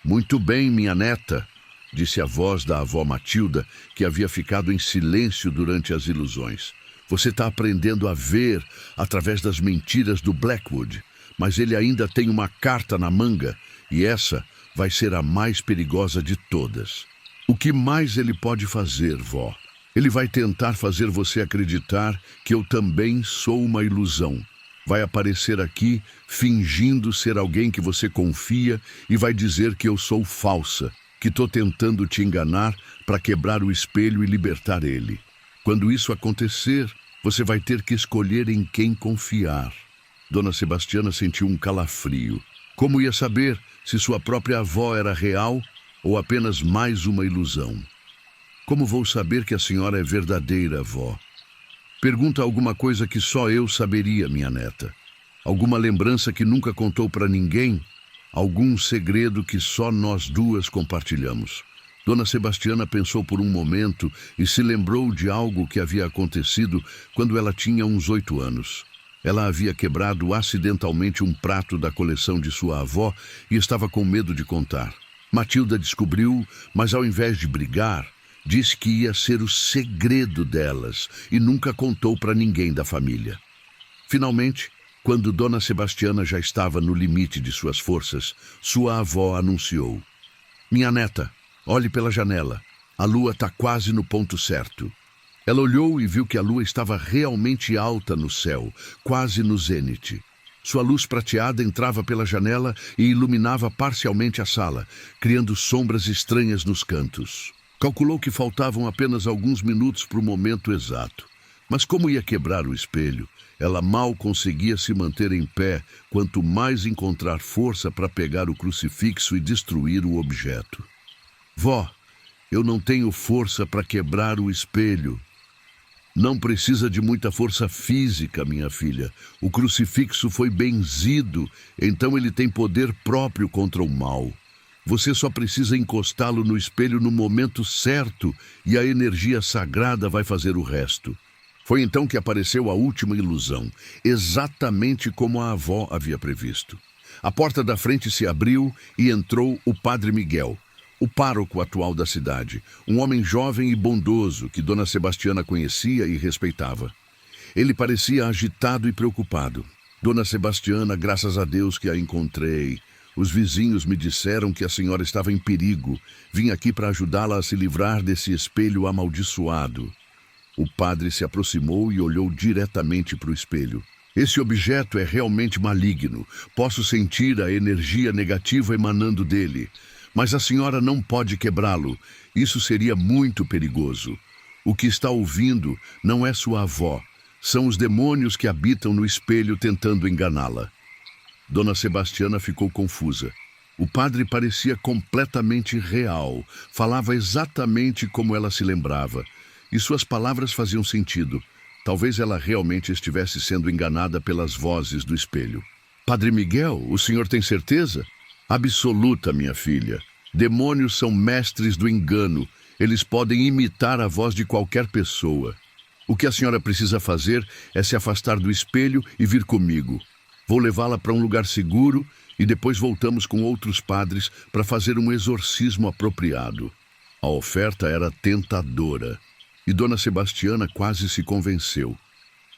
Muito bem, minha neta, disse a voz da avó Matilda, que havia ficado em silêncio durante as ilusões. Você está aprendendo a ver através das mentiras do Blackwood, mas ele ainda tem uma carta na manga, e essa vai ser a mais perigosa de todas. O que mais ele pode fazer, vó? Ele vai tentar fazer você acreditar que eu também sou uma ilusão. Vai aparecer aqui fingindo ser alguém que você confia e vai dizer que eu sou falsa, que estou tentando te enganar para quebrar o espelho e libertar ele. Quando isso acontecer, você vai ter que escolher em quem confiar. Dona Sebastiana sentiu um calafrio. Como ia saber se sua própria avó era real ou apenas mais uma ilusão? Como vou saber que a senhora é verdadeira, avó? Pergunta alguma coisa que só eu saberia, minha neta. Alguma lembrança que nunca contou para ninguém? Algum segredo que só nós duas compartilhamos? Dona Sebastiana pensou por um momento e se lembrou de algo que havia acontecido quando ela tinha uns 8 anos. Ela havia quebrado acidentalmente um prato da coleção de sua avó e estava com medo de contar. Matilda descobriu, mas ao invés de brigar, disse que ia ser o segredo delas e nunca contou para ninguém da família. Finalmente, quando Dona Sebastiana já estava no limite de suas forças, sua avó anunciou: "Minha neta, olhe pela janela. A lua está quase no ponto certo." Ela olhou e viu que a lua estava realmente alta no céu, quase no zênite. Sua luz prateada entrava pela janela e iluminava parcialmente a sala, criando sombras estranhas nos cantos. Calculou que faltavam apenas alguns minutos para o momento exato. Mas como ia quebrar o espelho, ela mal conseguia se manter em pé, quanto mais encontrar força para pegar o crucifixo e destruir o objeto. "Vó, eu não tenho força para quebrar o espelho." "Não precisa de muita força física, minha filha. O crucifixo foi benzido, então ele tem poder próprio contra o mal. Você só precisa encostá-lo no espelho no momento certo e a energia sagrada vai fazer o resto." Foi então que apareceu a última ilusão, exatamente como a avó havia previsto. A porta da frente se abriu e entrou o Padre Miguel, o pároco atual da cidade, um homem jovem e bondoso que Dona Sebastiana conhecia e respeitava. Ele parecia agitado e preocupado. "Dona Sebastiana, graças a Deus que a encontrei. Os vizinhos me disseram que a senhora estava em perigo. Vim aqui para ajudá-la a se livrar desse espelho amaldiçoado." O padre se aproximou e olhou diretamente para o espelho. "Esse objeto é realmente maligno. Posso sentir a energia negativa emanando dele. Mas a senhora não pode quebrá-lo. Isso seria muito perigoso. O que está ouvindo não é sua avó. São os demônios que habitam no espelho tentando enganá-la. Dona Sebastiana ficou confusa. O padre parecia completamente real. Falava exatamente como ela se lembrava. E suas palavras faziam sentido. Talvez ela realmente estivesse sendo enganada pelas vozes do espelho. Padre Miguel, o senhor tem certeza? Absoluta, minha filha. Demônios são mestres do engano. Eles podem imitar a voz de qualquer pessoa. O que a senhora precisa fazer é se afastar do espelho e vir comigo. Vou levá-la para um lugar seguro e depois voltamos com outros padres para fazer um exorcismo apropriado. A oferta era tentadora e Dona Sebastiana quase se convenceu.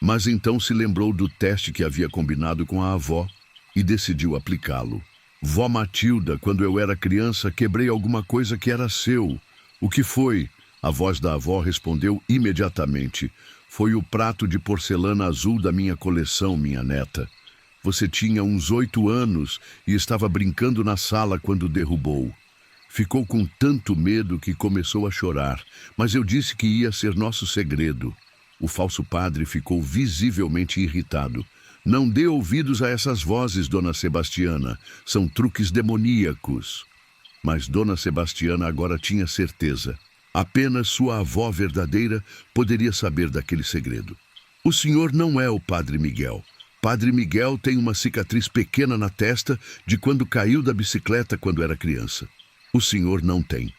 Mas então se lembrou do teste que havia combinado com a avó e decidiu aplicá-lo. Vó Matilda, quando eu era criança, quebrei alguma coisa que era seu. O que foi? A voz da avó respondeu imediatamente. Foi o prato de porcelana azul da minha coleção, minha neta. Você tinha uns 8 anos e estava brincando na sala quando derrubou. Ficou com tanto medo que começou a chorar, mas eu disse que ia ser nosso segredo. O falso padre ficou visivelmente irritado. Não dê ouvidos a essas vozes, Dona Sebastiana. São truques demoníacos. Mas Dona Sebastiana agora tinha certeza. Apenas sua avó verdadeira poderia saber daquele segredo. O senhor não é o Padre Miguel. Padre Miguel tem uma cicatriz pequena na testa de quando caiu da bicicleta quando era criança. O senhor não tem.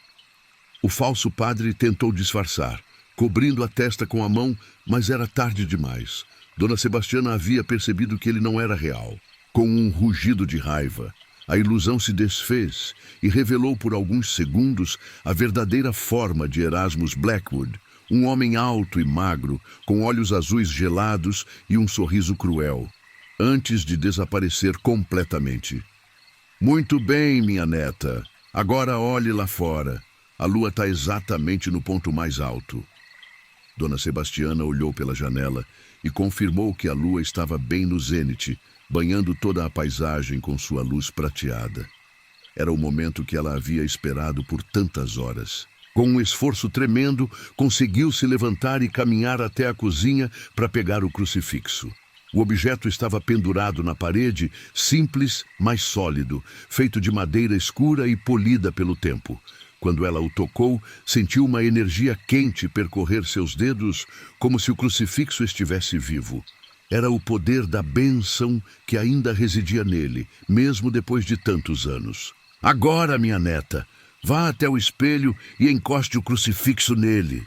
O falso padre tentou disfarçar, cobrindo a testa com a mão, mas era tarde demais. Dona Sebastiana havia percebido que ele não era real. Com um rugido de raiva, a ilusão se desfez e revelou por alguns segundos a verdadeira forma de Erasmus Blackwood, um homem alto e magro, com olhos azuis gelados e um sorriso cruel, antes de desaparecer completamente. Muito bem, minha neta. Agora olhe lá fora. A lua está exatamente no ponto mais alto. Dona Sebastiana olhou pela janela e confirmou que a lua estava bem no zênite, banhando toda a paisagem com sua luz prateada. Era o momento que ela havia esperado por tantas horas. Com um esforço tremendo, conseguiu se levantar e caminhar até a cozinha para pegar o crucifixo. O objeto estava pendurado na parede, simples, mas sólido, feito de madeira escura e polida pelo tempo. Quando ela o tocou, sentiu uma energia quente percorrer seus dedos, como se o crucifixo estivesse vivo. Era o poder da bênção que ainda residia nele, mesmo depois de tantos anos. Agora, minha neta, vá até o espelho e encoste o crucifixo nele.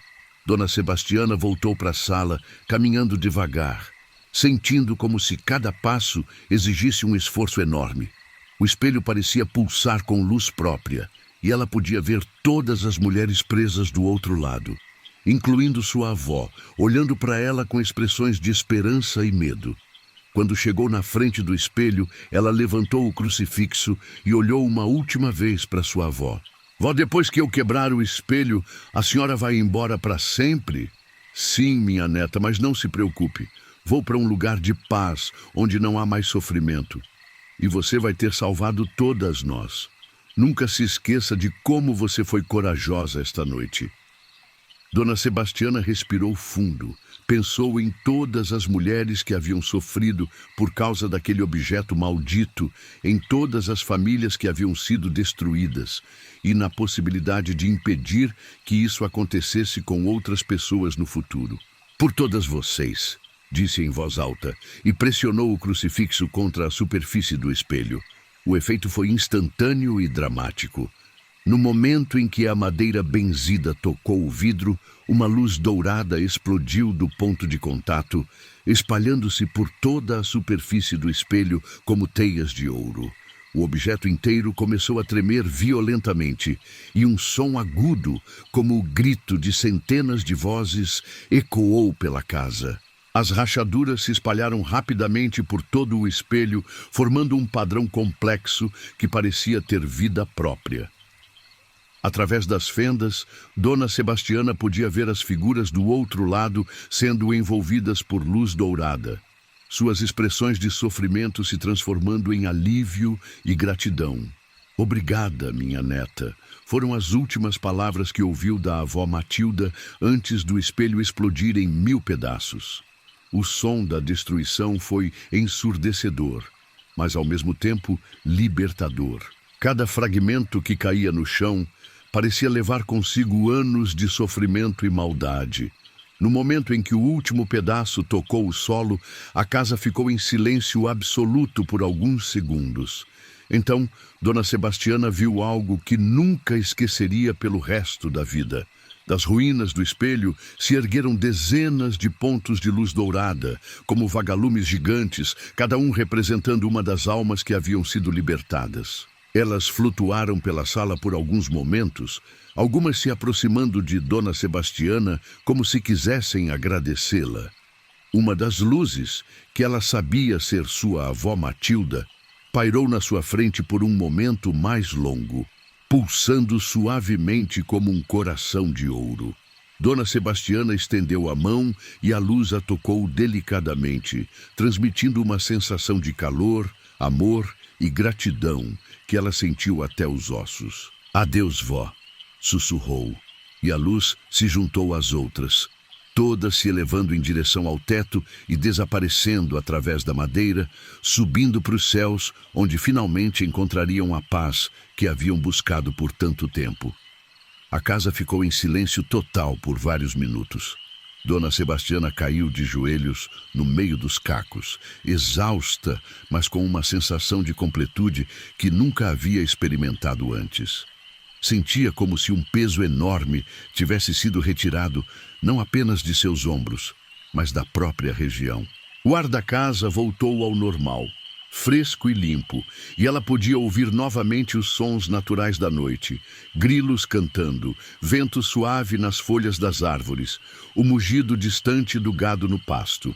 Dona Sebastiana voltou para a sala, caminhando devagar, sentindo como se cada passo exigisse um esforço enorme. O espelho parecia pulsar com luz própria, e ela podia ver todas as mulheres presas do outro lado, incluindo sua avó, olhando para ela com expressões de esperança e medo. Quando chegou na frente do espelho, ela levantou o crucifixo e olhou uma última vez para sua avó. Vó, depois que eu quebrar o espelho, a senhora vai embora para sempre? Sim, minha neta, mas não se preocupe. Vou para um lugar de paz, onde não há mais sofrimento. E você vai ter salvado todas nós. Nunca se esqueça de como você foi corajosa esta noite. Dona Sebastiana respirou fundo. Pensou em todas as mulheres que haviam sofrido por causa daquele objeto maldito, em todas as famílias que haviam sido destruídas e na possibilidade de impedir que isso acontecesse com outras pessoas no futuro. Por todas vocês, disse em voz alta, e pressionou o crucifixo contra a superfície do espelho. O efeito foi instantâneo e dramático. No momento em que a madeira benzida tocou o vidro, uma luz dourada explodiu do ponto de contato, espalhando-se por toda a superfície do espelho como teias de ouro. O objeto inteiro começou a tremer violentamente, e um som agudo, como o grito de centenas de vozes, ecoou pela casa. As rachaduras se espalharam rapidamente por todo o espelho, formando um padrão complexo que parecia ter vida própria. Através das fendas, Dona Sebastiana podia ver as figuras do outro lado sendo envolvidas por luz dourada. Suas expressões de sofrimento se transformando em alívio e gratidão. Obrigada, minha neta. Foram as últimas palavras que ouviu da avó Matilda antes do espelho explodir em 1000 pedaços. O som da destruição foi ensurdecedor, mas ao mesmo tempo libertador. Cada fragmento que caía no chão parecia levar consigo anos de sofrimento e maldade. No momento em que o último pedaço tocou o solo, a casa ficou em silêncio absoluto por alguns segundos. Então, Dona Sebastiana viu algo que nunca esqueceria pelo resto da vida. Das ruínas do espelho se ergueram dezenas de pontos de luz dourada, como vagalumes gigantes, cada um representando uma das almas que haviam sido libertadas. Elas flutuaram pela sala por alguns momentos, algumas se aproximando de Dona Sebastiana como se quisessem agradecê-la. Uma das luzes, que ela sabia ser sua avó Matilda, pairou na sua frente por um momento mais longo, pulsando suavemente como um coração de ouro. Dona Sebastiana estendeu a mão e a luz a tocou delicadamente, transmitindo uma sensação de calor, amor e gratidão que ela sentiu até os ossos. "Adeus, vó", sussurrou, e a luz se juntou às outras, todas se elevando em direção ao teto e desaparecendo através da madeira, subindo para os céus, onde finalmente encontrariam a paz que haviam buscado por tanto tempo. A casa ficou em silêncio total por vários minutos. Dona Sebastiana caiu de joelhos no meio dos cacos, exausta, mas com uma sensação de completude que nunca havia experimentado antes. Sentia como se um peso enorme tivesse sido retirado não apenas de seus ombros, mas da própria região. O ar da casa voltou ao normal, fresco e limpo, e ela podia ouvir novamente os sons naturais da noite, grilos cantando, vento suave nas folhas das árvores, o mugido distante do gado no pasto.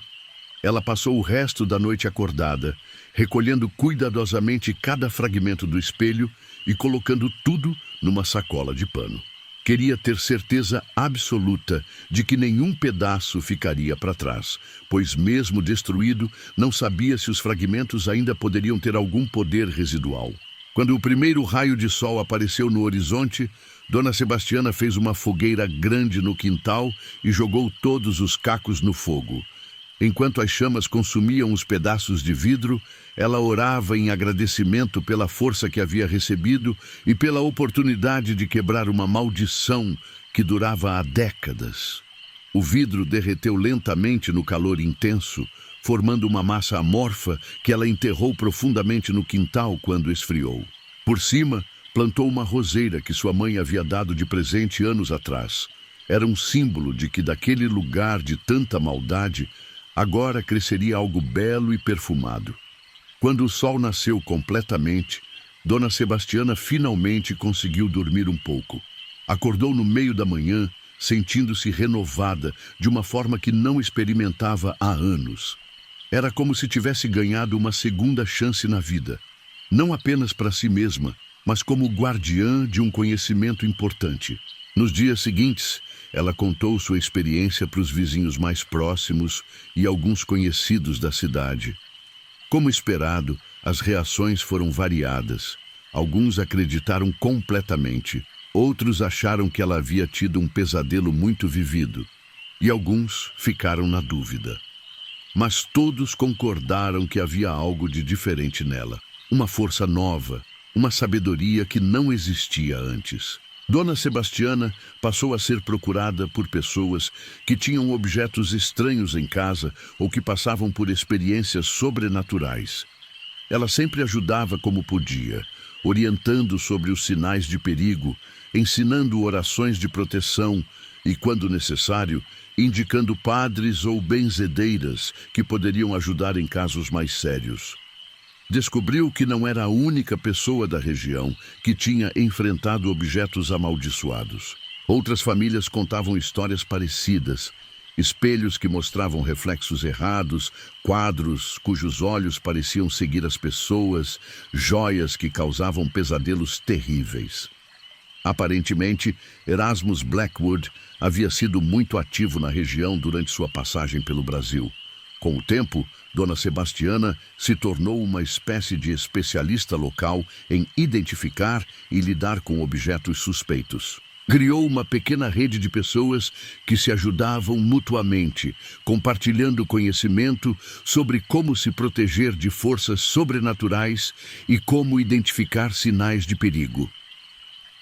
Ela passou o resto da noite acordada, recolhendo cuidadosamente cada fragmento do espelho e colocando tudo numa sacola de pano. Queria ter certeza absoluta de que nenhum pedaço ficaria para trás, pois mesmo destruído, não sabia se os fragmentos ainda poderiam ter algum poder residual. Quando o primeiro raio de sol apareceu no horizonte, Dona Sebastiana fez uma fogueira grande no quintal e jogou todos os cacos no fogo. Enquanto as chamas consumiam os pedaços de vidro, ela orava em agradecimento pela força que havia recebido e pela oportunidade de quebrar uma maldição que durava há décadas. O vidro derreteu lentamente no calor intenso, formando uma massa amorfa que ela enterrou profundamente no quintal quando esfriou. Por cima, plantou uma roseira que sua mãe havia dado de presente anos atrás. Era um símbolo de que daquele lugar de tanta maldade, agora cresceria algo belo e perfumado. Quando o sol nasceu completamente, Dona Sebastiana finalmente conseguiu dormir um pouco. Acordou no meio da manhã, sentindo-se renovada de uma forma que não experimentava há anos. Era como se tivesse ganhado uma segunda chance na vida, não apenas para si mesma, mas como guardiã de um conhecimento importante. Nos dias seguintes, ela contou sua experiência para os vizinhos mais próximos e alguns conhecidos da cidade. Como esperado, as reações foram variadas. Alguns acreditaram completamente, outros acharam que ela havia tido um pesadelo muito vivido, e alguns ficaram na dúvida. Mas todos concordaram que havia algo de diferente nela, uma força nova, uma sabedoria que não existia antes. Dona Sebastiana passou a ser procurada por pessoas que tinham objetos estranhos em casa ou que passavam por experiências sobrenaturais. Ela sempre ajudava como podia, orientando sobre os sinais de perigo, ensinando orações de proteção e, quando necessário, indicando padres ou benzedeiras que poderiam ajudar em casos mais sérios. Descobriu que não era a única pessoa da região que tinha enfrentado objetos amaldiçoados. Outras famílias contavam histórias parecidas, espelhos que mostravam reflexos errados, quadros cujos olhos pareciam seguir as pessoas, joias que causavam pesadelos terríveis. Aparentemente, Erasmus Blackwood havia sido muito ativo na região durante sua passagem pelo Brasil. Com o tempo, Dona Sebastiana se tornou uma espécie de especialista local em identificar e lidar com objetos suspeitos. Criou uma pequena rede de pessoas que se ajudavam mutuamente, compartilhando conhecimento sobre como se proteger de forças sobrenaturais e como identificar sinais de perigo.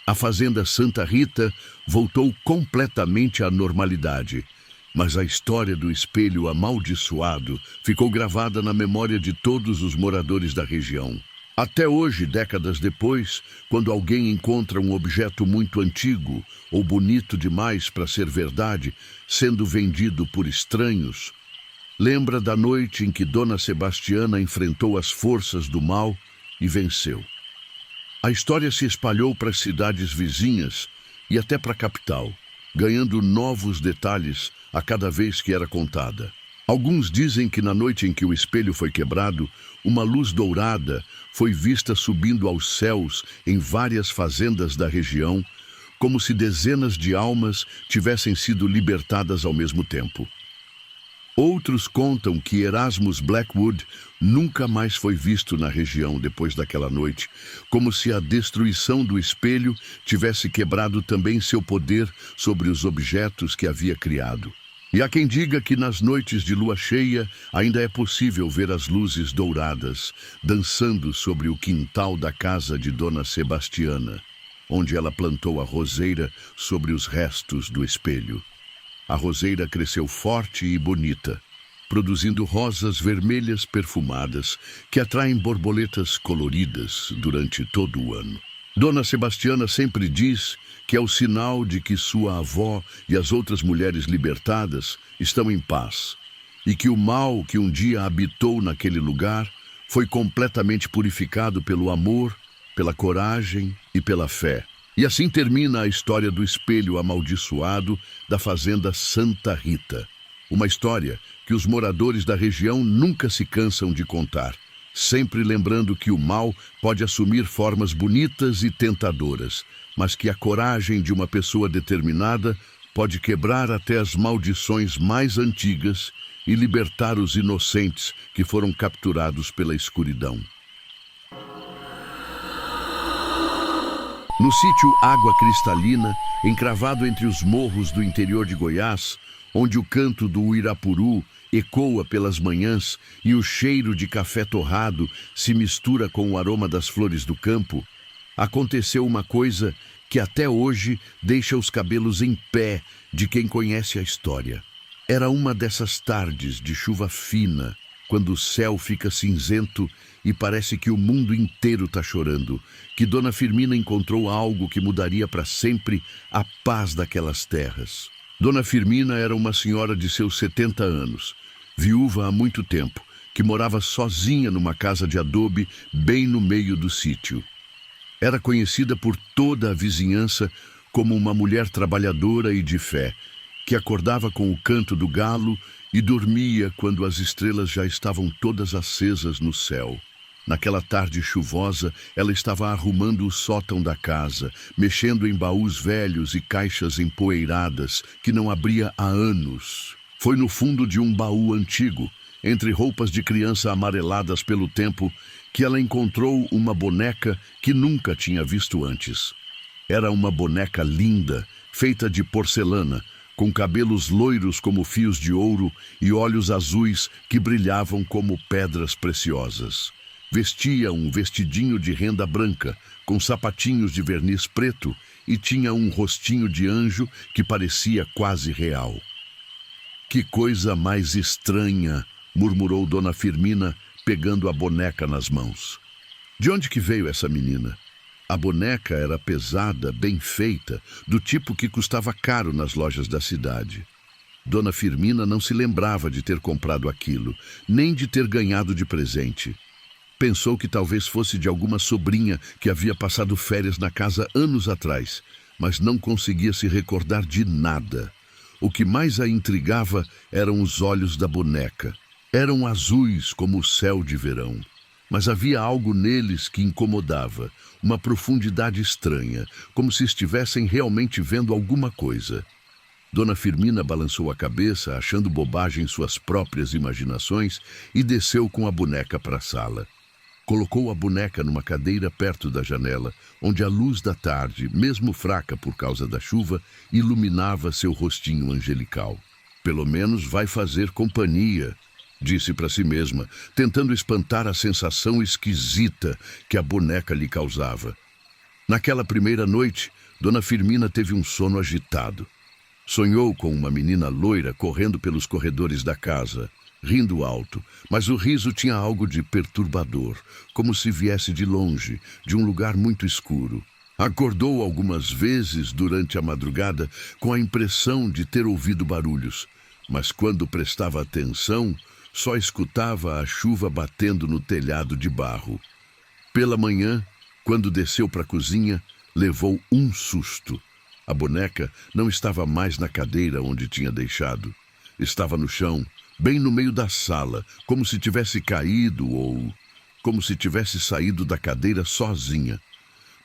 A Fazenda Santa Rita voltou completamente à normalidade, mas a história do espelho amaldiçoado ficou gravada na memória de todos os moradores da região. Até hoje, décadas depois, quando alguém encontra um objeto muito antigo ou bonito demais para ser verdade, sendo vendido por estranhos, lembra da noite em que Dona Sebastiana enfrentou as forças do mal e venceu. A história se espalhou para as cidades vizinhas e até para a capital, ganhando novos detalhes a cada vez que era contada. Alguns dizem que na noite em que o espelho foi quebrado, uma luz dourada foi vista subindo aos céus em várias fazendas da região, como se dezenas de almas tivessem sido libertadas ao mesmo tempo. Outros contam que Erasmus Blackwood nunca mais foi visto na região depois daquela noite, como se a destruição do espelho tivesse quebrado também seu poder sobre os objetos que havia criado. E há quem diga que nas noites de lua cheia ainda é possível ver as luzes douradas dançando sobre o quintal da casa de Dona Sebastiana, onde ela plantou a roseira sobre os restos do espelho. A roseira cresceu forte e bonita, produzindo rosas vermelhas perfumadas que atraem borboletas coloridas durante todo o ano. Dona Sebastiana sempre diz que é o sinal de que sua avó e as outras mulheres libertadas estão em paz e que o mal que um dia habitou naquele lugar foi completamente purificado pelo amor, pela coragem e pela fé. E assim termina a história do espelho amaldiçoado da Fazenda Santa Rita. Uma história que os moradores da região nunca se cansam de contar, sempre lembrando que o mal pode assumir formas bonitas e tentadoras, mas que a coragem de uma pessoa determinada pode quebrar até as maldições mais antigas e libertar os inocentes que foram capturados pela escuridão. No sítio Água Cristalina, encravado entre os morros do interior de Goiás, onde o canto do uirapuru ecoa pelas manhãs e o cheiro de café torrado se mistura com o aroma das flores do campo, aconteceu uma coisa que até hoje deixa os cabelos em pé de quem conhece a história. Era uma dessas tardes de chuva fina, quando o céu fica cinzento e parece que o mundo inteiro está chorando, que Dona Firmina encontrou algo que mudaria para sempre a paz daquelas terras. Dona Firmina era uma senhora de seus 70 anos, viúva há muito tempo, que morava sozinha numa casa de adobe bem no meio do sítio. Era conhecida por toda a vizinhança como uma mulher trabalhadora e de fé, que acordava com o canto do galo e dormia quando as estrelas já estavam todas acesas no céu. Naquela tarde chuvosa, ela estava arrumando o sótão da casa, mexendo em baús velhos e caixas empoeiradas que não abria há anos. Foi no fundo de um baú antigo, entre roupas de criança amareladas pelo tempo, que ela encontrou uma boneca que nunca tinha visto antes. Era uma boneca linda, feita de porcelana, com cabelos loiros como fios de ouro e olhos azuis que brilhavam como pedras preciosas. Vestia um vestidinho de renda branca, com sapatinhos de verniz preto e tinha um rostinho de anjo que parecia quase real. Que coisa mais estranha, murmurou Dona Firmina, pegando a boneca nas mãos. De onde que veio essa menina? A boneca era pesada, bem feita, do tipo que custava caro nas lojas da cidade. Dona Firmina não se lembrava de ter comprado aquilo, nem de ter ganhado de presente. Pensou que talvez fosse de alguma sobrinha que havia passado férias na casa anos atrás, mas não conseguia se recordar de nada. O que mais a intrigava eram os olhos da boneca. Eram azuis como o céu de verão, mas havia algo neles que incomodava, uma profundidade estranha, como se estivessem realmente vendo alguma coisa. Dona Firmina balançou a cabeça, achando bobagem suas próprias imaginações, e desceu com a boneca para a sala. Colocou a boneca numa cadeira perto da janela, onde a luz da tarde, mesmo fraca por causa da chuva, iluminava seu rostinho angelical. Pelo menos vai fazer companhia, disse para si mesma, tentando espantar a sensação esquisita que a boneca lhe causava. Naquela primeira noite, Dona Firmina teve um sono agitado. Sonhou com uma menina loira correndo pelos corredores da casa, rindo alto, mas o riso tinha algo de perturbador, como se viesse de longe, de um lugar muito escuro. Acordou algumas vezes durante a madrugada com a impressão de ter ouvido barulhos, mas quando prestava atenção, só escutava a chuva batendo no telhado de barro. Pela manhã, quando desceu para a cozinha, levou um susto. A boneca não estava mais na cadeira onde tinha deixado. Estava no chão, bem no meio da sala, como se tivesse caído ou como se tivesse saído da cadeira sozinha.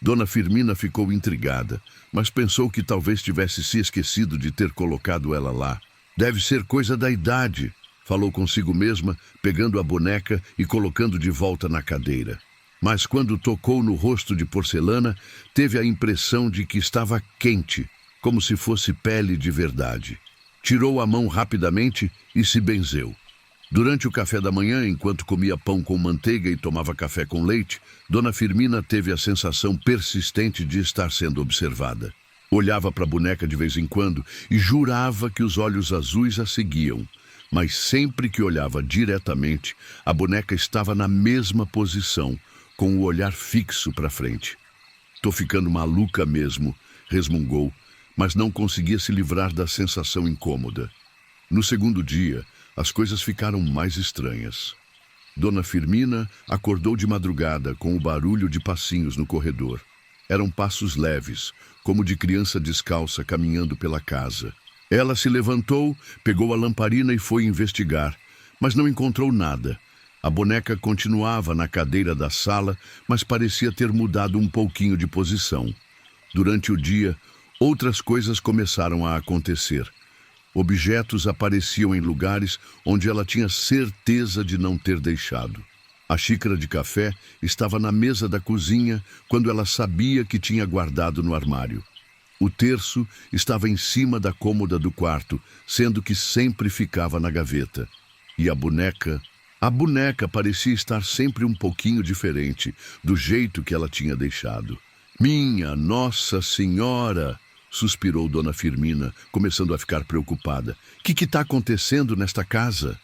Dona Firmina ficou intrigada, mas pensou que talvez tivesse se esquecido de ter colocado ela lá. Deve ser coisa da idade, falou consigo mesma, pegando a boneca e colocando de volta na cadeira. Mas quando tocou no rosto de porcelana, teve a impressão de que estava quente, como se fosse pele de verdade. Tirou a mão rapidamente e se benzeu. Durante o café da manhã, enquanto comia pão com manteiga e tomava café com leite, Dona Firmina teve a sensação persistente de estar sendo observada. Olhava para a boneca de vez em quando e jurava que os olhos azuis a seguiam. Mas sempre que olhava diretamente, a boneca estava na mesma posição, com o olhar fixo para frente. "Tô ficando maluca mesmo", resmungou, mas não conseguia se livrar da sensação incômoda. No segundo dia, as coisas ficaram mais estranhas. Dona Firmina acordou de madrugada com o barulho de passinhos no corredor. Eram passos leves, como de criança descalça caminhando pela casa. Ela se levantou, pegou a lamparina e foi investigar, mas não encontrou nada. A boneca continuava na cadeira da sala, mas parecia ter mudado um pouquinho de posição. Durante o dia, outras coisas começaram a acontecer. Objetos apareciam em lugares onde ela tinha certeza de não ter deixado. A xícara de café estava na mesa da cozinha quando ela sabia que tinha guardado no armário. O terço estava em cima da cômoda do quarto, sendo que sempre ficava na gaveta. E a boneca parecia estar sempre um pouquinho diferente, do jeito que ela tinha deixado. "Minha Nossa Senhora!", suspirou Dona Firmina, começando a ficar preocupada. Que está acontecendo nesta casa?"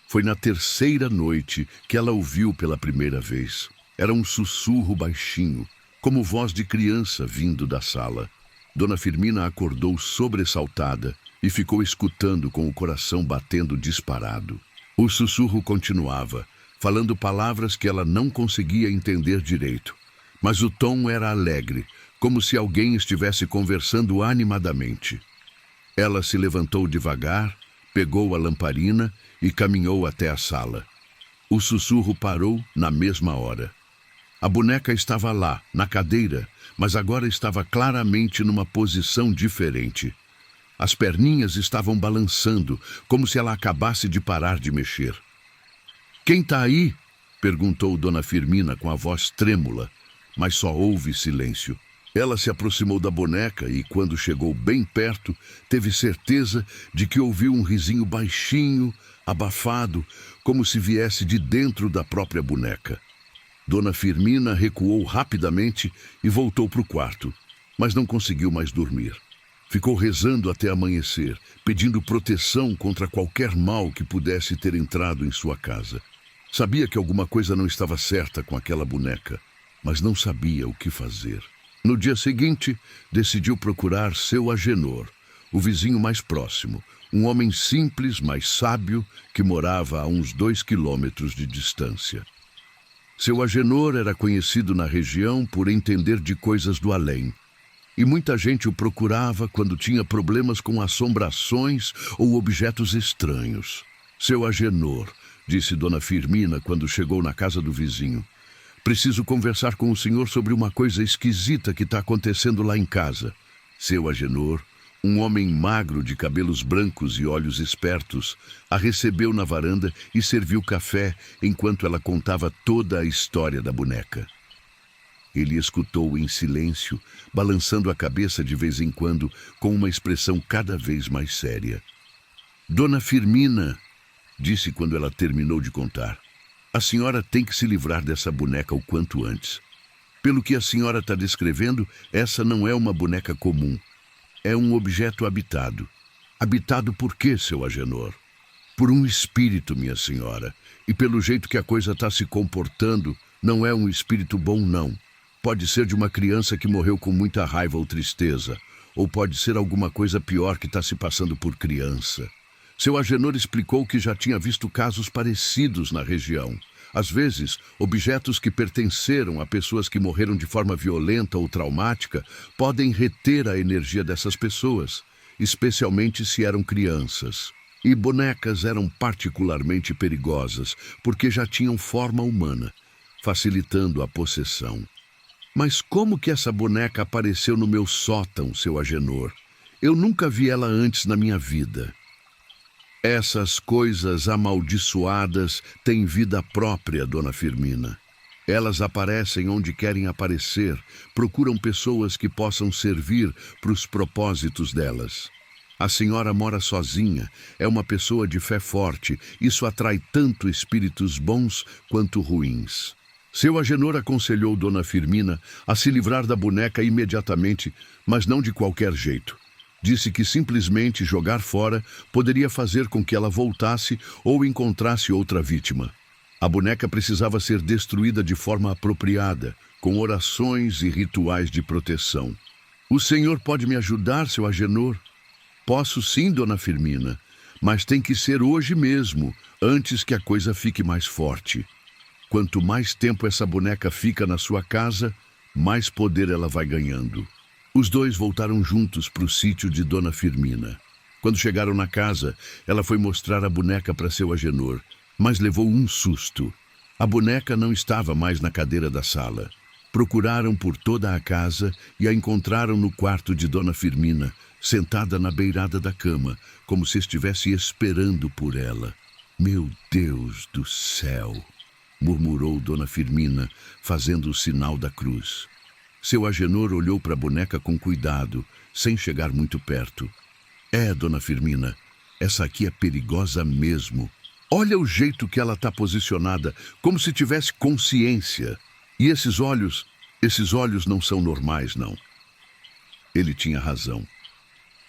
Foi na terceira noite que ela ouviu pela primeira vez. Era um sussurro baixinho, como voz de criança vindo da sala. Dona Firmina acordou sobressaltada e ficou escutando com o coração batendo disparado. O sussurro continuava, falando palavras que ela não conseguia entender direito. Mas o tom era alegre, como se alguém estivesse conversando animadamente. Ela se levantou devagar, pegou a lamparina e caminhou até a sala. O sussurro parou na mesma hora. A boneca estava lá, na cadeira, mas agora estava claramente numa posição diferente. As perninhas estavam balançando, como se ela acabasse de parar de mexer. "Quem está aí?", perguntou Dona Firmina com a voz trêmula, mas só houve silêncio. Ela se aproximou da boneca e, quando chegou bem perto, teve certeza de que ouviu um risinho baixinho, abafado, como se viesse de dentro da própria boneca. Dona Firmina recuou rapidamente e voltou para o quarto, mas não conseguiu mais dormir. Ficou rezando até amanhecer, pedindo proteção contra qualquer mal que pudesse ter entrado em sua casa. Sabia que alguma coisa não estava certa com aquela boneca, mas não sabia o que fazer. No dia seguinte, decidiu procurar seu Agenor, o vizinho mais próximo, um homem simples, mas sábio, que morava a uns 2 quilômetros de distância. Seu Agenor era conhecido na região por entender de coisas do além, e muita gente o procurava quando tinha problemas com assombrações ou objetos estranhos. "Seu Agenor", disse Dona Firmina quando chegou na casa do vizinho, "preciso conversar com o senhor sobre uma coisa esquisita que está acontecendo lá em casa." Seu Agenor Um homem magro de cabelos brancos e olhos espertos a recebeu na varanda e serviu café enquanto ela contava toda a história da boneca. Ele escutou em silêncio, balançando a cabeça de vez em quando, com uma expressão cada vez mais séria. Dona Firmina, disse quando ela terminou de contar, a senhora tem que se livrar dessa boneca o quanto antes. Pelo que a senhora está descrevendo, essa não é uma boneca comum. É um objeto habitado. Habitado por quê, seu Agenor? Por um espírito, minha senhora. E pelo jeito que a coisa está se comportando, não é um espírito bom, não. Pode ser de uma criança que morreu com muita raiva ou tristeza. Ou pode ser alguma coisa pior que está se passando por criança. Seu Agenor explicou que já tinha visto casos parecidos na região. Às vezes, objetos que pertenceram a pessoas que morreram de forma violenta ou traumática podem reter a energia dessas pessoas, especialmente se eram crianças. E bonecas eram particularmente perigosas, porque já tinham forma humana, facilitando a possessão. Mas como que essa boneca apareceu no meu sótão, seu Agenor? Eu nunca vi ela antes na minha vida. Essas coisas amaldiçoadas têm vida própria, Dona Firmina. Elas aparecem onde querem aparecer, procuram pessoas que possam servir para os propósitos delas. A senhora mora sozinha, é uma pessoa de fé forte, isso atrai tanto espíritos bons quanto ruins. Seu Agenor aconselhou Dona Firmina a se livrar da boneca imediatamente, mas não de qualquer jeito. Disse que simplesmente jogar fora poderia fazer com que ela voltasse ou encontrasse outra vítima. A boneca precisava ser destruída de forma apropriada, com orações e rituais de proteção. O senhor pode me ajudar, seu Agenor? Posso sim, Dona Firmina, mas tem que ser hoje mesmo, antes que a coisa fique mais forte. Quanto mais tempo essa boneca fica na sua casa, mais poder ela vai ganhando. Os dois voltaram juntos para o sítio de Dona Firmina. Quando chegaram na casa, ela foi mostrar a boneca para seu Agenor, mas levou um susto. A boneca não estava mais na cadeira da sala. Procuraram por toda a casa e a encontraram no quarto de Dona Firmina, sentada na beirada da cama, como se estivesse esperando por ela. Meu Deus do céu! Murmurou Dona Firmina, fazendo o sinal da cruz. Seu Agenor olhou para a boneca com cuidado, sem chegar muito perto. É, Dona Firmina, essa aqui é perigosa mesmo. Olha o jeito que ela está posicionada, como se tivesse consciência. E esses olhos não são normais, não. Ele tinha razão.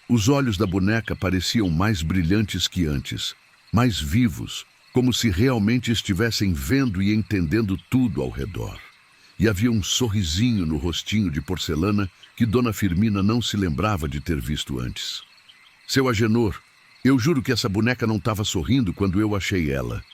Os olhos da boneca pareciam mais brilhantes que antes, mais vivos, como se realmente estivessem vendo e entendendo tudo ao redor. E havia um sorrisinho no rostinho de porcelana que Dona Firmina não se lembrava de ter visto antes. Seu Agenor, eu juro que essa boneca não estava sorrindo quando eu achei ela.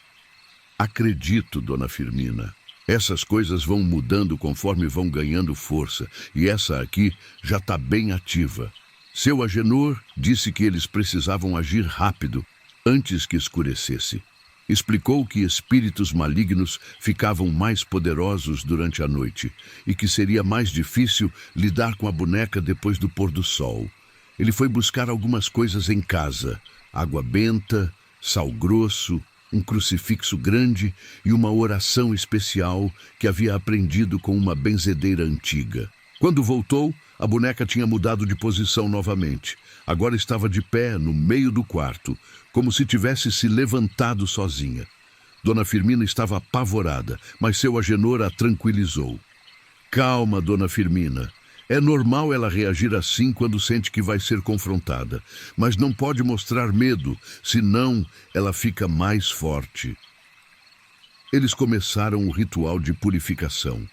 Acredito, Dona Firmina. Essas coisas vão mudando conforme vão ganhando força, e essa aqui já está bem ativa. Seu Agenor disse que eles precisavam agir rápido, antes que escurecesse. Explicou que espíritos malignos ficavam mais poderosos durante a noite e que seria mais difícil lidar com a boneca depois do pôr do sol. Ele foi buscar algumas coisas em casa: água benta, sal grosso, um crucifixo grande e uma oração especial que havia aprendido com uma benzedeira antiga. Quando voltou, a boneca tinha mudado de posição novamente. Agora estava de pé no meio do quarto, como se tivesse se levantado sozinha. Dona Firmina estava apavorada, mas seu Agenor a tranquilizou. Calma, Dona Firmina. É normal ela reagir assim quando sente que vai ser confrontada, mas não pode mostrar medo, senão ela fica mais forte. Eles começaram o ritual de purificação.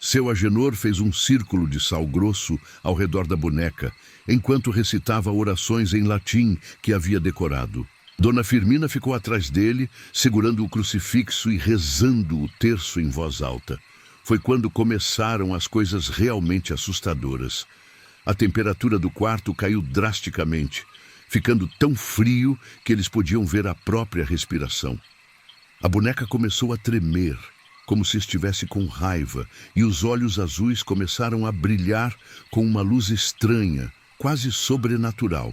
Seu Agenor fez um círculo de sal grosso ao redor da boneca, enquanto recitava orações em latim que havia decorado. Dona Firmina ficou atrás dele, segurando o crucifixo e rezando o terço em voz alta. Foi quando começaram as coisas realmente assustadoras. A temperatura do quarto caiu drasticamente, ficando tão frio que eles podiam ver a própria respiração. A boneca começou a tremer, como se estivesse com raiva, e os olhos azuis começaram a brilhar com uma luz estranha, quase sobrenatural.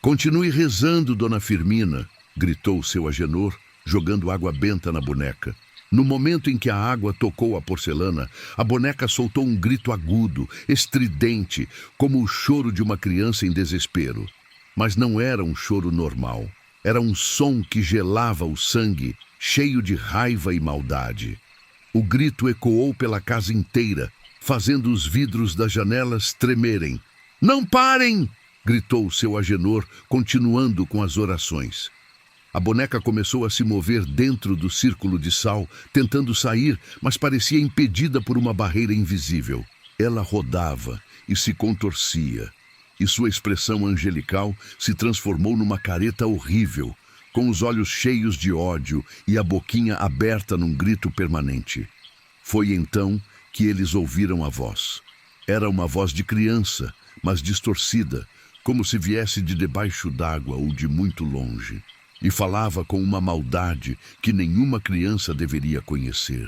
"Continue rezando, Dona Firmina", gritou seu Agenor, jogando água benta na boneca. No momento em que a água tocou a porcelana, a boneca soltou um grito agudo, estridente, como o choro de uma criança em desespero. Mas não era um choro normal. Era um som que gelava o sangue, cheio de raiva e maldade. O grito ecoou pela casa inteira, fazendo os vidros das janelas tremerem. "Não parem!" gritou seu Agenor, continuando com as orações. A boneca começou a se mover dentro do círculo de sal, tentando sair, mas parecia impedida por uma barreira invisível. Ela rodava e se contorcia, e sua expressão angelical se transformou numa careta horrível, com os olhos cheios de ódio e a boquinha aberta num grito permanente. Foi então que eles ouviram a voz. Era uma voz de criança, mas distorcida, como se viesse de debaixo d'água ou de muito longe. E falava com uma maldade que nenhuma criança deveria conhecer.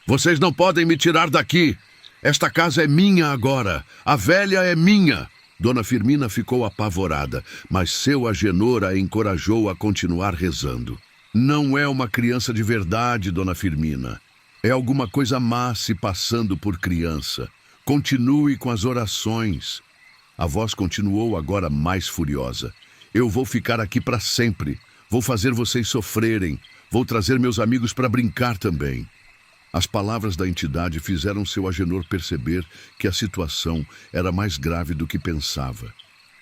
"Vocês não podem me tirar daqui! Esta casa é minha agora! A velha é minha!" Dona Firmina ficou apavorada, mas seu Agenor a encorajou a continuar rezando. "Não é uma criança de verdade, Dona Firmina. É alguma coisa má se passando por criança. Continue com as orações." A voz continuou agora mais furiosa. "Eu vou ficar aqui para sempre. Vou fazer vocês sofrerem. Vou trazer meus amigos para brincar também." As palavras da entidade fizeram seu Agenor perceber que a situação era mais grave do que pensava.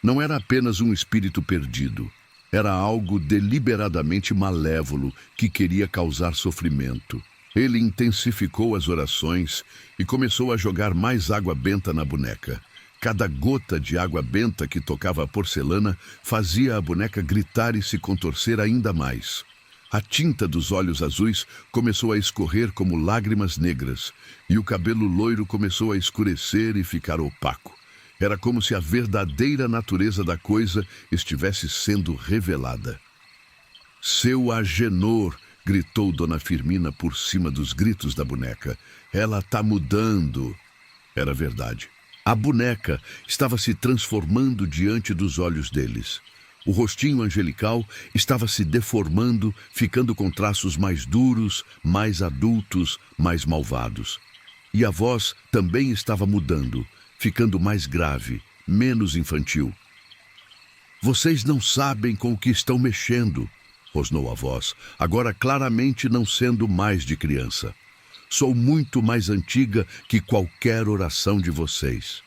Não era apenas um espírito perdido. Era algo deliberadamente malévolo que queria causar sofrimento. Ele intensificou as orações e começou a jogar mais água benta na boneca. Cada gota de água benta que tocava a porcelana fazia a boneca gritar e se contorcer ainda mais. A tinta dos olhos azuis começou a escorrer como lágrimas negras, e o cabelo loiro começou a escurecer e ficar opaco. Era como se a verdadeira natureza da coisa estivesse sendo revelada. "Seu Agenor!" gritou Dona Firmina por cima dos gritos da boneca. "Ela está mudando." Era verdade. A boneca estava se transformando diante dos olhos deles. O rostinho angelical estava se deformando, ficando com traços mais duros, mais adultos, mais malvados. E a voz também estava mudando, ficando mais grave, menos infantil. "Vocês não sabem com o que estão mexendo", rosnou a voz, agora claramente não sendo mais de criança. "Sou muito mais antiga que qualquer oração de vocês."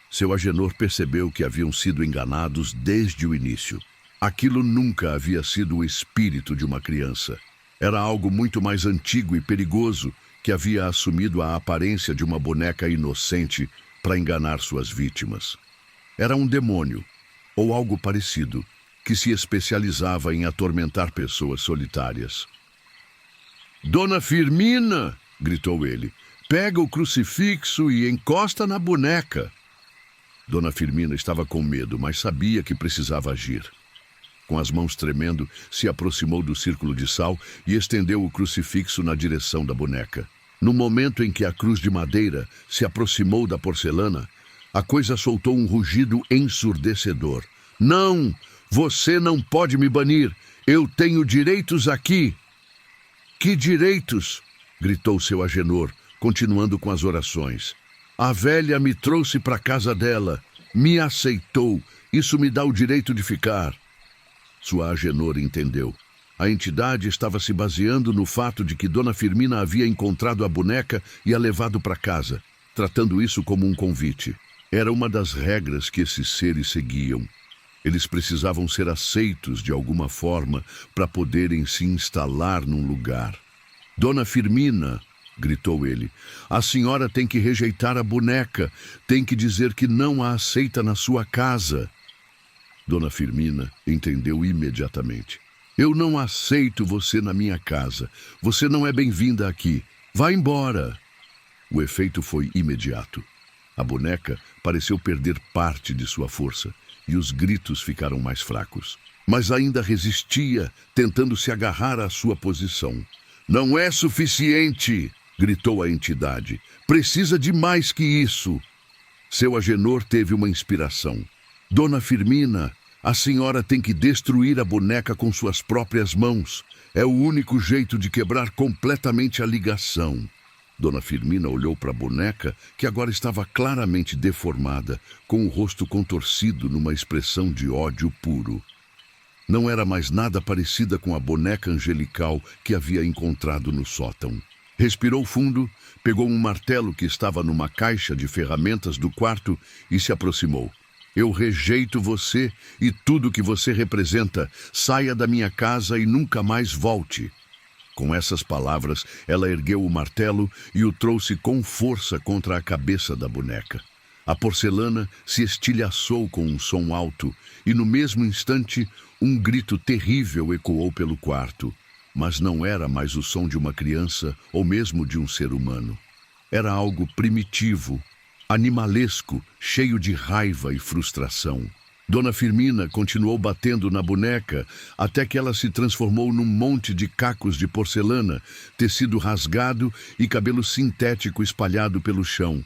Seu Agenor percebeu que haviam sido enganados desde o início. Aquilo nunca havia sido o espírito de uma criança. Era algo muito mais antigo e perigoso que havia assumido a aparência de uma boneca inocente para enganar suas vítimas. Era um demônio, ou algo parecido, que se especializava em atormentar pessoas solitárias. "Dona Firmina!" gritou ele. "Pega o crucifixo e encosta na boneca." Dona Firmina estava com medo, mas sabia que precisava agir. Com as mãos tremendo, se aproximou do círculo de sal e estendeu o crucifixo na direção da boneca. No momento em que a cruz de madeira se aproximou da porcelana, a coisa soltou um rugido ensurdecedor. "Não! Você não pode me banir! Eu tenho direitos aqui!" "Que direitos?" gritou seu Agenor, continuando com as orações. "A velha me trouxe para a casa dela, me aceitou, isso me dá o direito de ficar." Sua Agenor entendeu. A entidade estava se baseando no fato de que Dona Firmina havia encontrado a boneca e a levado para casa, tratando isso como um convite. Era uma das regras que esses seres seguiam. Eles precisavam ser aceitos de alguma forma para poderem se instalar num lugar. "Dona Firmina", gritou ele, "a senhora tem que rejeitar a boneca, tem que dizer que não a aceita na sua casa." Dona Firmina entendeu imediatamente. "Eu não aceito você na minha casa. Você não é bem-vinda aqui. Vá embora." O efeito foi imediato. A boneca pareceu perder parte de sua força e os gritos ficaram mais fracos. Mas ainda resistia, tentando se agarrar à sua posição. "Não é suficiente!" gritou a entidade. "Precisa de mais que isso." Seu Agenor teve uma inspiração. Dona Firmina, a senhora tem que destruir a boneca com suas próprias mãos. É o único jeito de quebrar completamente a ligação. Dona Firmina olhou para a boneca, que agora estava claramente deformada, com o rosto contorcido numa expressão de ódio puro. Não era mais nada parecida com a boneca angelical que havia encontrado no sótão. Respirou fundo, pegou um martelo que estava numa caixa de ferramentas do quarto e se aproximou. Eu rejeito você e tudo que você representa. Saia da minha casa e nunca mais volte. Com essas palavras, ela ergueu o martelo e o trouxe com força contra a cabeça da boneca. A porcelana se estilhaçou com um som alto e, no mesmo instante, um grito terrível ecoou pelo quarto. Mas não era mais o som de uma criança ou mesmo de um ser humano. Era algo primitivo, animalesco, cheio de raiva e frustração. Dona Firmina continuou batendo na boneca até que ela se transformou num monte de cacos de porcelana, tecido rasgado e cabelo sintético espalhado pelo chão.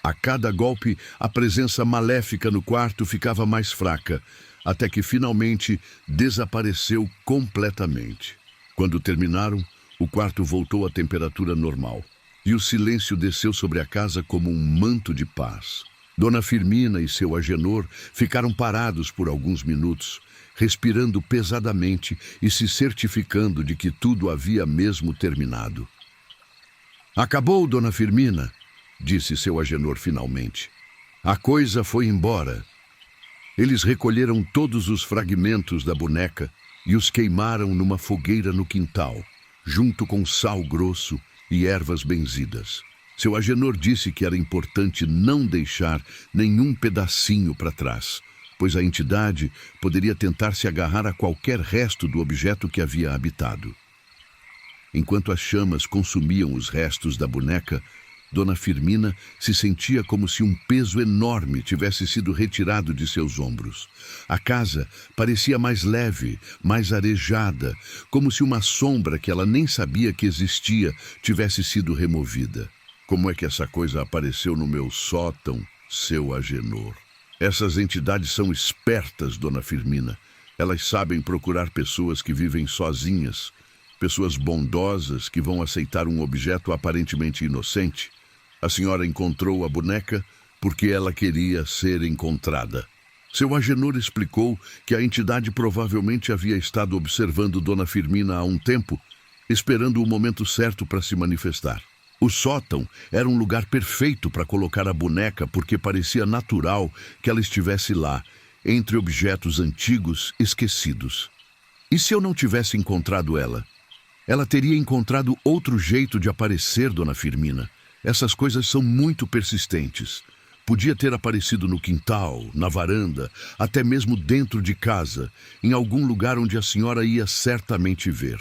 A cada golpe, a presença maléfica no quarto ficava mais fraca, até que finalmente desapareceu completamente. Quando terminaram, o quarto voltou à temperatura normal, e o silêncio desceu sobre a casa como um manto de paz. Dona Firmina e seu Agenor ficaram parados por alguns minutos, respirando pesadamente e se certificando de que tudo havia mesmo terminado. Acabou, Dona Firmina, disse seu Agenor finalmente. A coisa foi embora. Eles recolheram todos os fragmentos da boneca e os queimaram numa fogueira no quintal, junto com sal grosso e ervas benzidas. Seu Agenor disse que era importante não deixar nenhum pedacinho para trás, pois a entidade poderia tentar se agarrar a qualquer resto do objeto que havia habitado. Enquanto as chamas consumiam os restos da boneca, Dona Firmina se sentia como se um peso enorme tivesse sido retirado de seus ombros. A casa parecia mais leve, mais arejada, como se uma sombra que ela nem sabia que existia tivesse sido removida. Como é que essa coisa apareceu no meu sótão, seu Agenor? Essas entidades são espertas, Dona Firmina. Elas sabem procurar pessoas que vivem sozinhas, pessoas bondosas que vão aceitar um objeto aparentemente inocente. A senhora encontrou a boneca porque ela queria ser encontrada. Seu Agenor explicou que a entidade provavelmente havia estado observando Dona Firmina há um tempo, esperando o momento certo para se manifestar. O sótão era um lugar perfeito para colocar a boneca porque parecia natural que ela estivesse lá, entre objetos antigos esquecidos. E se eu não tivesse encontrado ela? Ela teria encontrado outro jeito de aparecer, Dona Firmina. Essas coisas são muito persistentes. Podia ter aparecido no quintal, na varanda, até mesmo dentro de casa, em algum lugar onde a senhora ia certamente ver.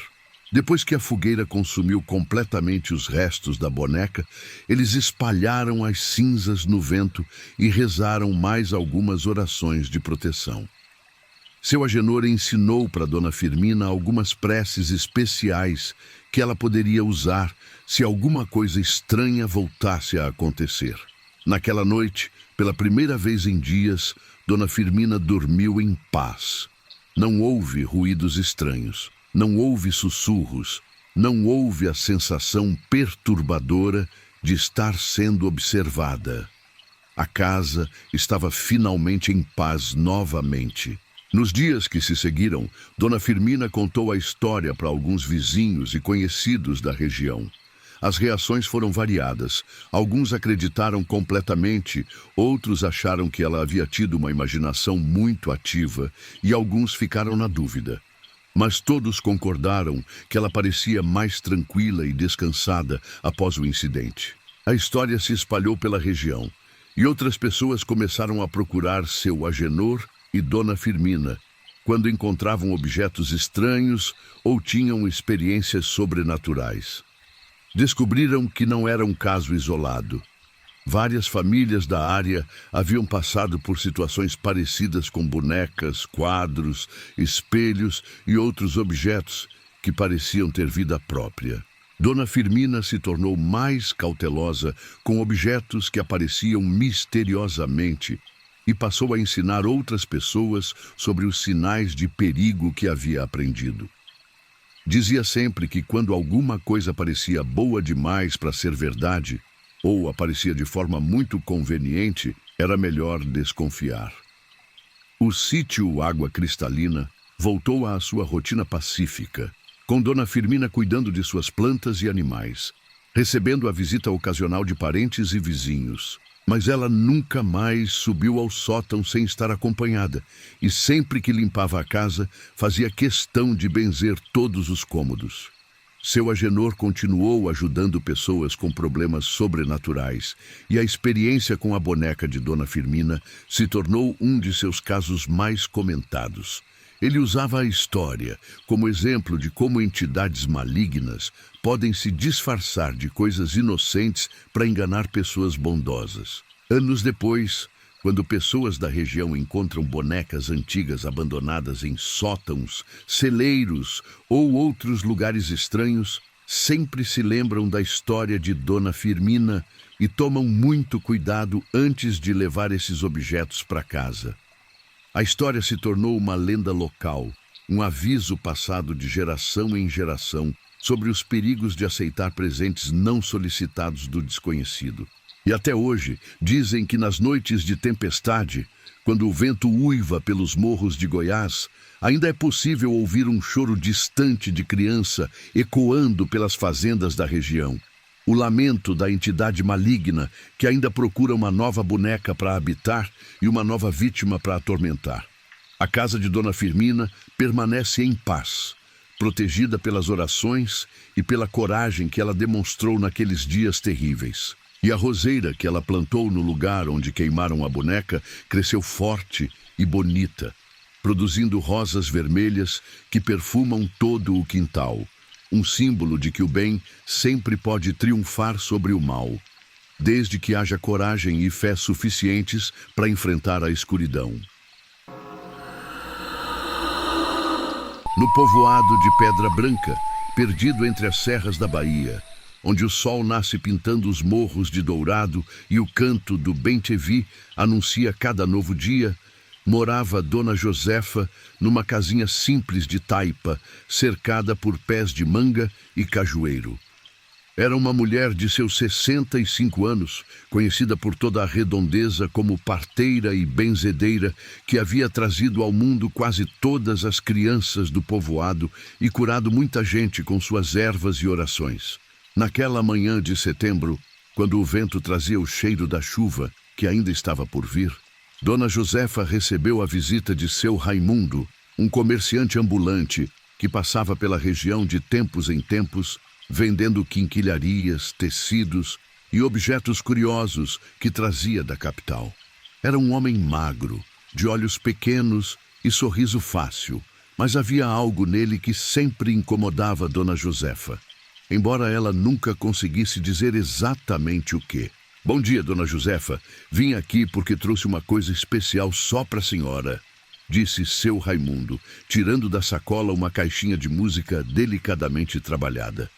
Depois que a fogueira consumiu completamente os restos da boneca, eles espalharam as cinzas no vento e rezaram mais algumas orações de proteção. Seu Agenor ensinou para Dona Firmina algumas preces especiais que ela poderia usar se alguma coisa estranha voltasse a acontecer. Naquela noite, pela primeira vez em dias, Dona Firmina dormiu em paz. Não houve ruídos estranhos, não houve sussurros, não houve a sensação perturbadora de estar sendo observada. A casa estava finalmente em paz novamente. Nos dias que se seguiram, Dona Firmina contou a história para alguns vizinhos e conhecidos da região. As reações foram variadas. Alguns acreditaram completamente, outros acharam que ela havia tido uma imaginação muito ativa e alguns ficaram na dúvida. Mas todos concordaram que ela parecia mais tranquila e descansada após o incidente. A história se espalhou pela região e outras pessoas começaram a procurar seu Agenor e Dona Firmina, quando encontravam objetos estranhos ou tinham experiências sobrenaturais. Descobriram que não era um caso isolado. Várias famílias da área haviam passado por situações parecidas com bonecas, quadros, espelhos e outros objetos que pareciam ter vida própria. Dona Firmina se tornou mais cautelosa com objetos que apareciam misteriosamente e passou a ensinar outras pessoas sobre os sinais de perigo que havia aprendido. Dizia sempre que quando alguma coisa parecia boa demais para ser verdade, ou aparecia de forma muito conveniente, era melhor desconfiar. O sítio Água Cristalina voltou à sua rotina pacífica, com Dona Firmina cuidando de suas plantas e animais, recebendo a visita ocasional de parentes e vizinhos. Mas ela nunca mais subiu ao sótão sem estar acompanhada, e sempre que limpava a casa, fazia questão de benzer todos os cômodos. Seu Agenor continuou ajudando pessoas com problemas sobrenaturais, e a experiência com a boneca de Dona Firmina se tornou um de seus casos mais comentados. Ele usava a história como exemplo de como entidades malignas podem se disfarçar de coisas inocentes para enganar pessoas bondosas. Anos depois, quando pessoas da região encontram bonecas antigas abandonadas em sótãos, celeiros ou outros lugares estranhos, sempre se lembram da história de Dona Firmina e tomam muito cuidado antes de levar esses objetos para casa. A história se tornou uma lenda local, um aviso passado de geração em geração sobre os perigos de aceitar presentes não solicitados do desconhecido. E até hoje, dizem que nas noites de tempestade, quando o vento uiva pelos morros de Goiás, ainda é possível ouvir um choro distante de criança ecoando pelas fazendas da região. O lamento da entidade maligna que ainda procura uma nova boneca para habitar e uma nova vítima para atormentar. A casa de Dona Firmina permanece em paz, protegida pelas orações e pela coragem que ela demonstrou naqueles dias terríveis. E a roseira que ela plantou no lugar onde queimaram a boneca cresceu forte e bonita, produzindo rosas vermelhas que perfumam todo o quintal. Um símbolo de que o bem sempre pode triunfar sobre o mal, desde que haja coragem e fé suficientes para enfrentar a escuridão. No povoado de Pedra Branca, perdido entre as serras da Bahia, onde o sol nasce pintando os morros de dourado e o canto do bem-te-vi anuncia cada novo dia, morava Dona Josefa numa casinha simples de taipa, cercada por pés de manga e cajueiro. Era uma mulher de seus 65 anos, conhecida por toda a redondeza como parteira e benzedeira, que havia trazido ao mundo quase todas as crianças do povoado e curado muita gente com suas ervas e orações. Naquela manhã de setembro, quando o vento trazia o cheiro da chuva, que ainda estava por vir, Dona Josefa recebeu a visita de seu Raimundo, um comerciante ambulante que passava pela região de tempos em tempos, vendendo quinquilharias, tecidos e objetos curiosos que trazia da capital. Era um homem magro, de olhos pequenos e sorriso fácil, mas havia algo nele que sempre incomodava Dona Josefa, embora ela nunca conseguisse dizer exatamente o quê. Bom dia, Dona Josefa. Vim aqui porque trouxe uma coisa especial só para a senhora, disse seu Raimundo, tirando da sacola uma caixinha de música delicadamente trabalhada.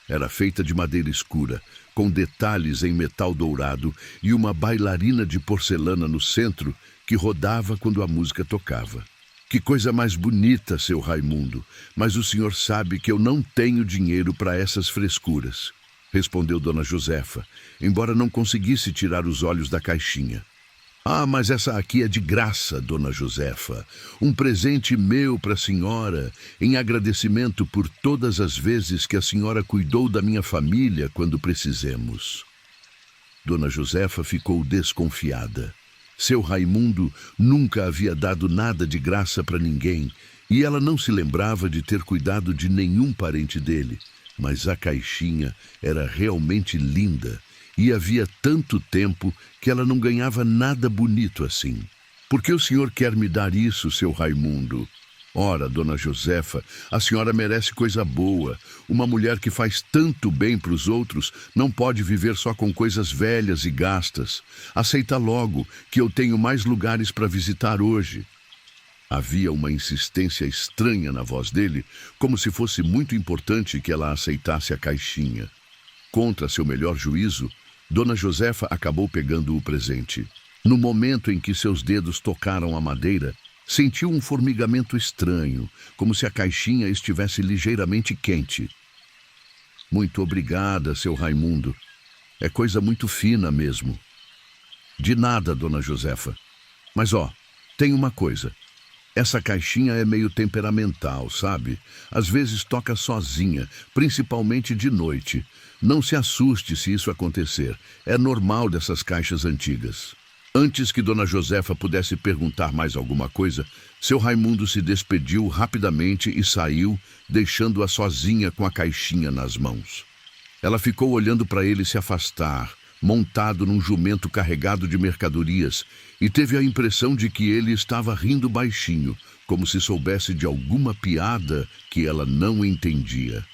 Era feita de madeira escura, com detalhes em metal dourado e uma bailarina de porcelana no centro que rodava quando a música tocava. Que coisa mais bonita, seu Raimundo, mas o senhor sabe que eu não tenho dinheiro para essas frescuras, respondeu Dona Josefa, embora não conseguisse tirar os olhos da caixinha. Ah, mas essa aqui é de graça, Dona Josefa. Um presente meu para a senhora, em agradecimento por todas as vezes que a senhora cuidou da minha família quando precisemos. Dona Josefa ficou desconfiada. Seu Raimundo nunca havia dado nada de graça para ninguém, e ela não se lembrava de ter cuidado de nenhum parente dele. Mas a caixinha era realmente linda, e havia tanto tempo que ela não ganhava nada bonito assim. Por que o senhor quer me dar isso, seu Raimundo? Ora, Dona Josefa, a senhora merece coisa boa. Uma mulher que faz tanto bem para os outros não pode viver só com coisas velhas e gastas. Aceita logo, que eu tenho mais lugares para visitar hoje. Havia uma insistência estranha na voz dele, como se fosse muito importante que ela aceitasse a caixinha. Contra seu melhor juízo, Dona Josefa acabou pegando o presente. No momento em que seus dedos tocaram a madeira, sentiu um formigamento estranho, como se a caixinha estivesse ligeiramente quente. Muito obrigada, seu Raimundo. É coisa muito fina mesmo. De nada, Dona Josefa. Mas tem uma coisa. Essa caixinha é meio temperamental, sabe? Às vezes toca sozinha, principalmente de noite. Não se assuste se isso acontecer. É normal dessas caixas antigas. Antes que Dona Josefa pudesse perguntar mais alguma coisa, seu Raimundo se despediu rapidamente e saiu, deixando-a sozinha com a caixinha nas mãos. Ela ficou olhando para ele se afastar, montado num jumento carregado de mercadorias, e teve a impressão de que ele estava rindo baixinho, como se soubesse de alguma piada que ela não entendia.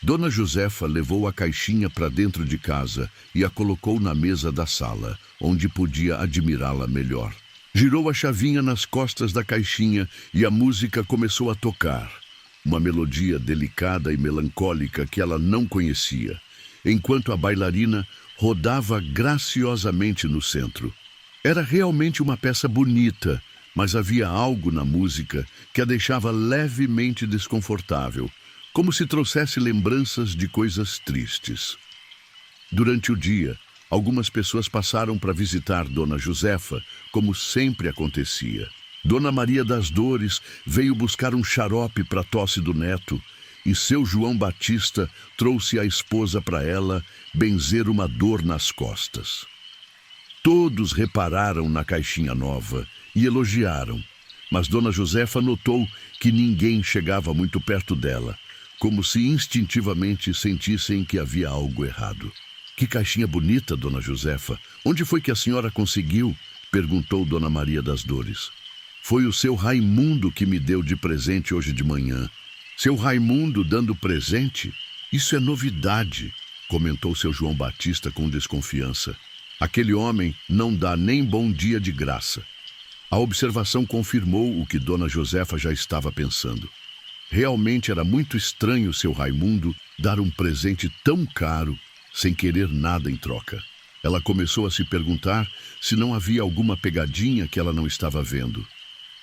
Dona Josefa levou a caixinha para dentro de casa e a colocou na mesa da sala, onde podia admirá-la melhor. Girou a chavinha nas costas da caixinha e a música começou a tocar. Uma melodia delicada e melancólica que ela não conhecia, enquanto a bailarina rodava graciosamente no centro. Era realmente uma peça bonita, mas havia algo na música que a deixava levemente desconfortável, como se trouxesse lembranças de coisas tristes. Durante o dia, algumas pessoas passaram para visitar Dona Josefa, como sempre acontecia. Dona Maria das Dores veio buscar um xarope para a tosse do neto, e seu João Batista trouxe a esposa para ela benzer uma dor nas costas. Todos repararam na caixinha nova e elogiaram, mas Dona Josefa notou que ninguém chegava muito perto dela, como se instintivamente sentissem que havia algo errado. Que caixinha bonita, Dona Josefa. Onde foi que a senhora conseguiu? Perguntou Dona Maria das Dores. Foi o seu Raimundo que me deu de presente hoje de manhã. Seu Raimundo dando presente? Isso é novidade, comentou seu João Batista com desconfiança. Aquele homem não dá nem bom dia de graça. A observação confirmou o que Dona Josefa já estava pensando. Realmente era muito estranho seu Raimundo dar um presente tão caro sem querer nada em troca. Ela começou a se perguntar se não havia alguma pegadinha que ela não estava vendo.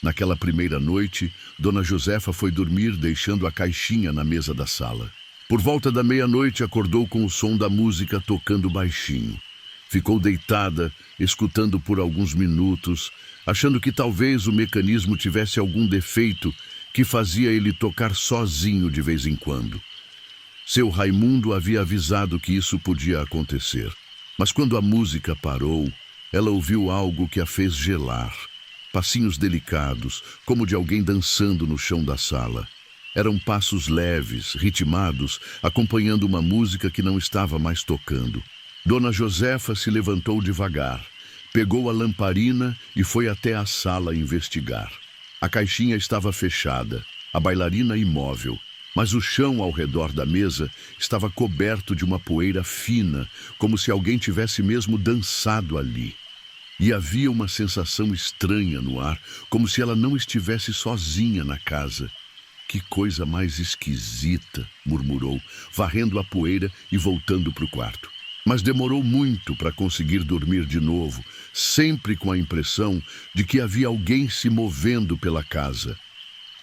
Naquela primeira noite, Dona Josefa foi dormir deixando a caixinha na mesa da sala. Por volta da meia-noite, acordou com o som da música tocando baixinho. Ficou deitada, escutando por alguns minutos, achando que talvez o mecanismo tivesse algum defeito que fazia ele tocar sozinho de vez em quando. Seu Raimundo havia avisado que isso podia acontecer, mas quando a música parou, ela ouviu algo que a fez gelar. Passinhos delicados, como de alguém dançando no chão da sala. Eram passos leves, ritmados, acompanhando uma música que não estava mais tocando. Dona Josefa se levantou devagar, pegou a lamparina e foi até a sala investigar. A caixinha estava fechada, a bailarina imóvel, mas o chão ao redor da mesa estava coberto de uma poeira fina, como se alguém tivesse mesmo dançado ali. E havia uma sensação estranha no ar, como se ela não estivesse sozinha na casa. Que coisa mais esquisita, murmurou, varrendo a poeira e voltando para o quarto. Mas demorou muito para conseguir dormir de novo, sempre com a impressão de que havia alguém se movendo pela casa.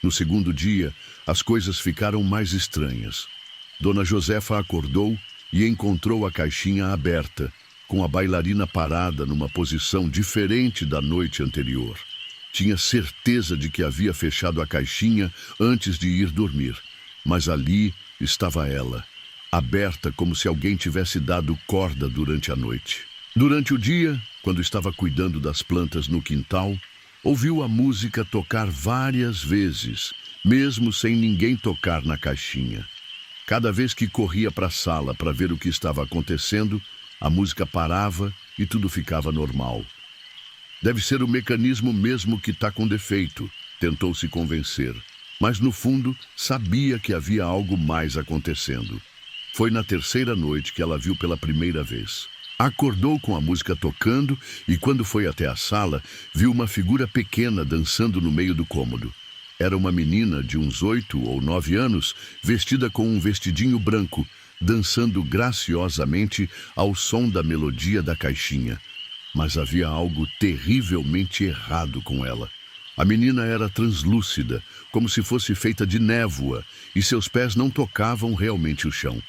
No segundo dia, as coisas ficaram mais estranhas. Dona Josefa acordou e encontrou a caixinha aberta, com a bailarina parada numa posição diferente da noite anterior. Tinha certeza de que havia fechado a caixinha antes de ir dormir, mas ali estava ela, aberta como se alguém tivesse dado corda durante a noite. Durante o dia, quando estava cuidando das plantas no quintal, ouviu a música tocar várias vezes, mesmo sem ninguém tocar na caixinha. Cada vez que corria para a sala para ver o que estava acontecendo, a música parava e tudo ficava normal. Deve ser o mecanismo mesmo que está com defeito, tentou se convencer. Mas no fundo, sabia que havia algo mais acontecendo. Foi na terceira noite que ela viu pela primeira vez. Acordou com a música tocando e, quando foi até a sala, viu uma figura pequena dançando no meio do cômodo. Era uma menina de uns 8 ou 9 anos, vestida com um vestidinho branco, dançando graciosamente ao som da melodia da caixinha. Mas havia algo terrivelmente errado com ela. A menina era translúcida, como se fosse feita de névoa, e seus pés não tocavam realmente o chão.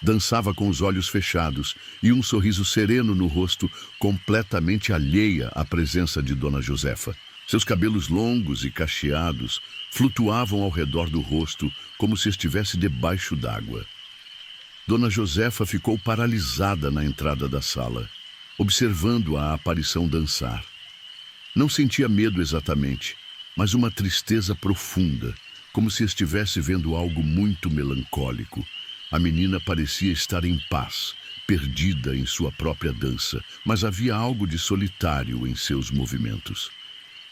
Dançava com os olhos fechados e um sorriso sereno no rosto, completamente alheia à presença de Dona Josefa. Seus cabelos longos e cacheados flutuavam ao redor do rosto, como se estivesse debaixo d'água. Dona Josefa ficou paralisada na entrada da sala, observando a aparição dançar. Não sentia medo exatamente, mas uma tristeza profunda, como se estivesse vendo algo muito melancólico. A menina parecia estar em paz, perdida em sua própria dança, mas havia algo de solitário em seus movimentos.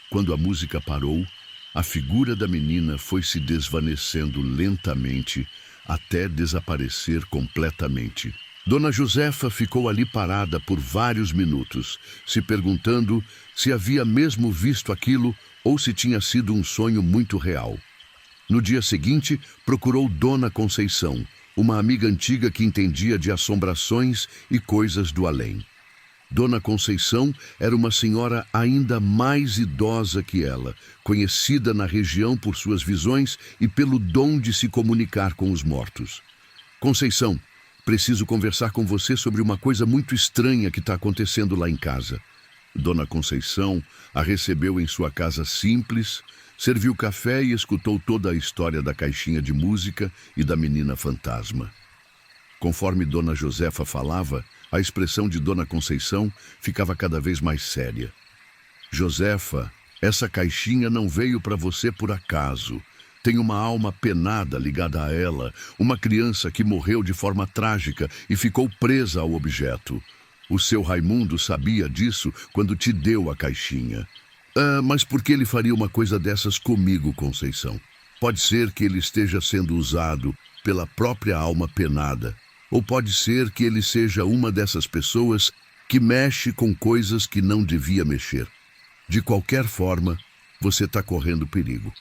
Quando a música parou, a figura da menina foi se desvanecendo lentamente até desaparecer completamente. Dona Josefa ficou ali parada por vários minutos, se perguntando se havia mesmo visto aquilo ou se tinha sido um sonho muito real. No dia seguinte, procurou Dona Conceição, uma amiga antiga que entendia de assombrações e coisas do além. Dona Conceição era uma senhora ainda mais idosa que ela, conhecida na região por suas visões e pelo dom de se comunicar com os mortos. Conceição, preciso conversar com você sobre uma coisa muito estranha que está acontecendo lá em casa. Dona Conceição a recebeu em sua casa simples, serviu café e escutou toda a história da caixinha de música e da menina fantasma. Conforme Dona Josefa falava, a expressão de Dona Conceição ficava cada vez mais séria. Josefa, essa caixinha não veio para você por acaso. Tem uma alma penada ligada a ela, uma criança que morreu de forma trágica e ficou presa ao objeto. O seu Raimundo sabia disso quando te deu a caixinha. Mas por que ele faria uma coisa dessas comigo, Conceição? Pode ser que ele esteja sendo usado pela própria alma penada. Ou pode ser que ele seja uma dessas pessoas que mexe com coisas que não devia mexer. De qualquer forma, você está correndo perigo.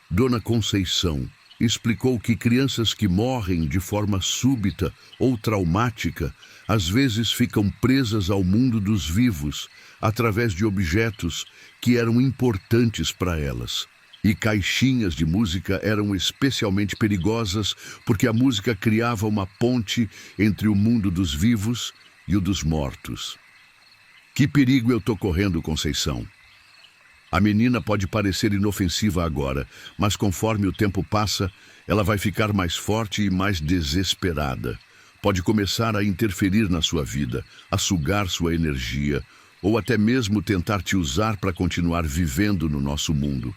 Dona Conceição explicou que crianças que morrem de forma súbita ou traumática às vezes ficam presas ao mundo dos vivos através de objetos que eram importantes para elas. E caixinhas de música eram especialmente perigosas porque a música criava uma ponte entre o mundo dos vivos e o dos mortos. Que perigo eu estou correndo, Conceição? A menina pode parecer inofensiva agora, mas conforme o tempo passa, ela vai ficar mais forte e mais desesperada. Pode começar a interferir na sua vida, a sugar sua energia, ou até mesmo tentar te usar para continuar vivendo no nosso mundo.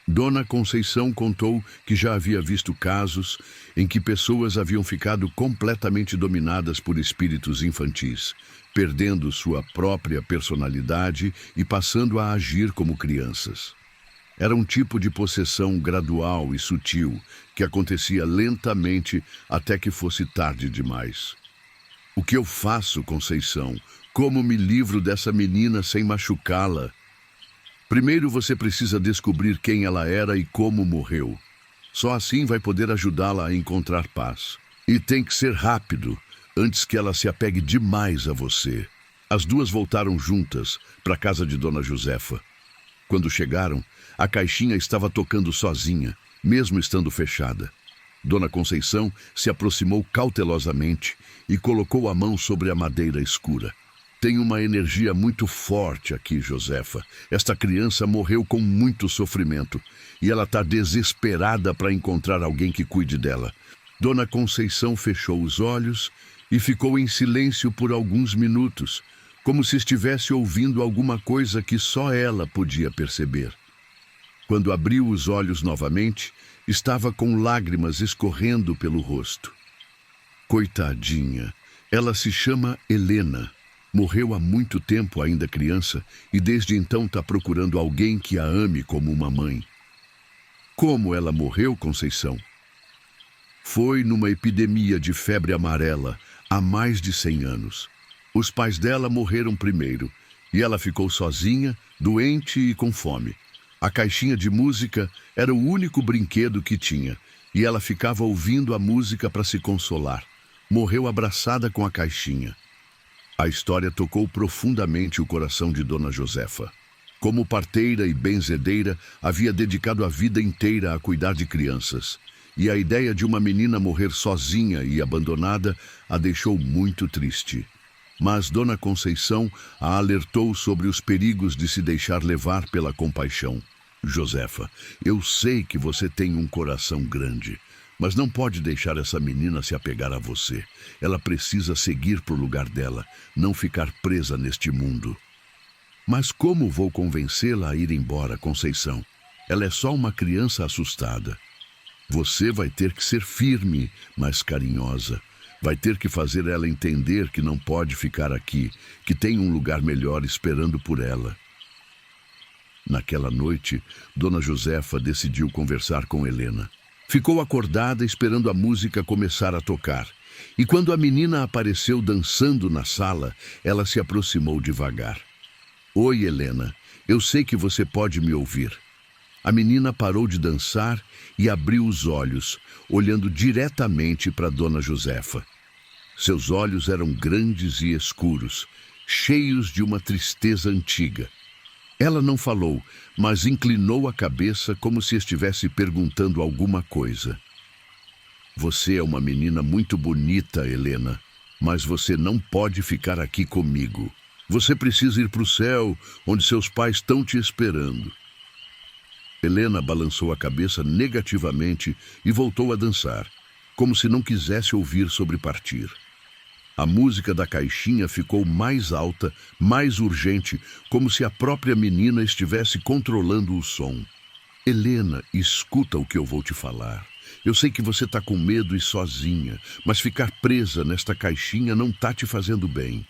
Dona Conceição contou que já havia visto casos em que pessoas haviam ficado completamente dominadas por espíritos infantis, perdendo sua própria personalidade e passando a agir como crianças. Era um tipo de possessão gradual e sutil que acontecia lentamente até que fosse tarde demais. O que eu faço, Conceição? Como me livro dessa menina sem machucá-la? Primeiro você precisa descobrir quem ela era e como morreu. Só assim vai poder ajudá-la a encontrar paz. E tem que ser rápido, antes que ela se apegue demais a você. As duas voltaram juntas para a casa de Dona Josefa. Quando chegaram, a caixinha estava tocando sozinha, mesmo estando fechada. Dona Conceição se aproximou cautelosamente e colocou a mão sobre a madeira escura. Tem uma energia muito forte aqui, Josefa. Esta criança morreu com muito sofrimento e ela está desesperada para encontrar alguém que cuide dela. Dona Conceição fechou os olhos e ficou em silêncio por alguns minutos, como se estivesse ouvindo alguma coisa que só ela podia perceber. Quando abriu os olhos novamente, estava com lágrimas escorrendo pelo rosto. Coitadinha, ela se chama Helena. Morreu há muito tempo ainda criança e desde então está procurando alguém que a ame como uma mãe. Como ela morreu, Conceição? Foi numa epidemia de febre amarela há mais de 100 anos. Os pais dela morreram primeiro, e ela ficou sozinha, doente e com fome. A caixinha de música era o único brinquedo que tinha, e ela ficava ouvindo a música para se consolar. Morreu abraçada com a caixinha. A história tocou profundamente o coração de Dona Josefa. Como parteira e benzedeira, havia dedicado a vida inteira a cuidar de crianças. E a ideia de uma menina morrer sozinha e abandonada a deixou muito triste. Mas Dona Conceição a alertou sobre os perigos de se deixar levar pela compaixão. Josefa, eu sei que você tem um coração grande, mas não pode deixar essa menina se apegar a você. Ela precisa seguir para o lugar dela, não ficar presa neste mundo. Mas como vou convencê-la a ir embora, Conceição? Ela é só uma criança assustada. Você vai ter que ser firme, mas carinhosa. Vai ter que fazer ela entender que não pode ficar aqui, que tem um lugar melhor esperando por ela. Naquela noite, Dona Josefa decidiu conversar com Helena. Ficou acordada esperando a música começar a tocar. E quando a menina apareceu dançando na sala, ela se aproximou devagar. Oi, Helena, eu sei que você pode me ouvir. A menina parou de dançar e abriu os olhos, olhando diretamente para Dona Josefa. Seus olhos eram grandes e escuros, cheios de uma tristeza antiga. Ela não falou, mas inclinou a cabeça como se estivesse perguntando alguma coisa. Você é uma menina muito bonita, Helena, mas você não pode ficar aqui comigo. Você precisa ir para o céu, onde seus pais estão te esperando. Helena balançou a cabeça negativamente e voltou a dançar, como se não quisesse ouvir sobre partir. A música da caixinha ficou mais alta, mais urgente, como se a própria menina estivesse controlando o som. Helena, escuta o que eu vou te falar. Eu sei que você está com medo e sozinha, mas ficar presa nesta caixinha não está te fazendo bem.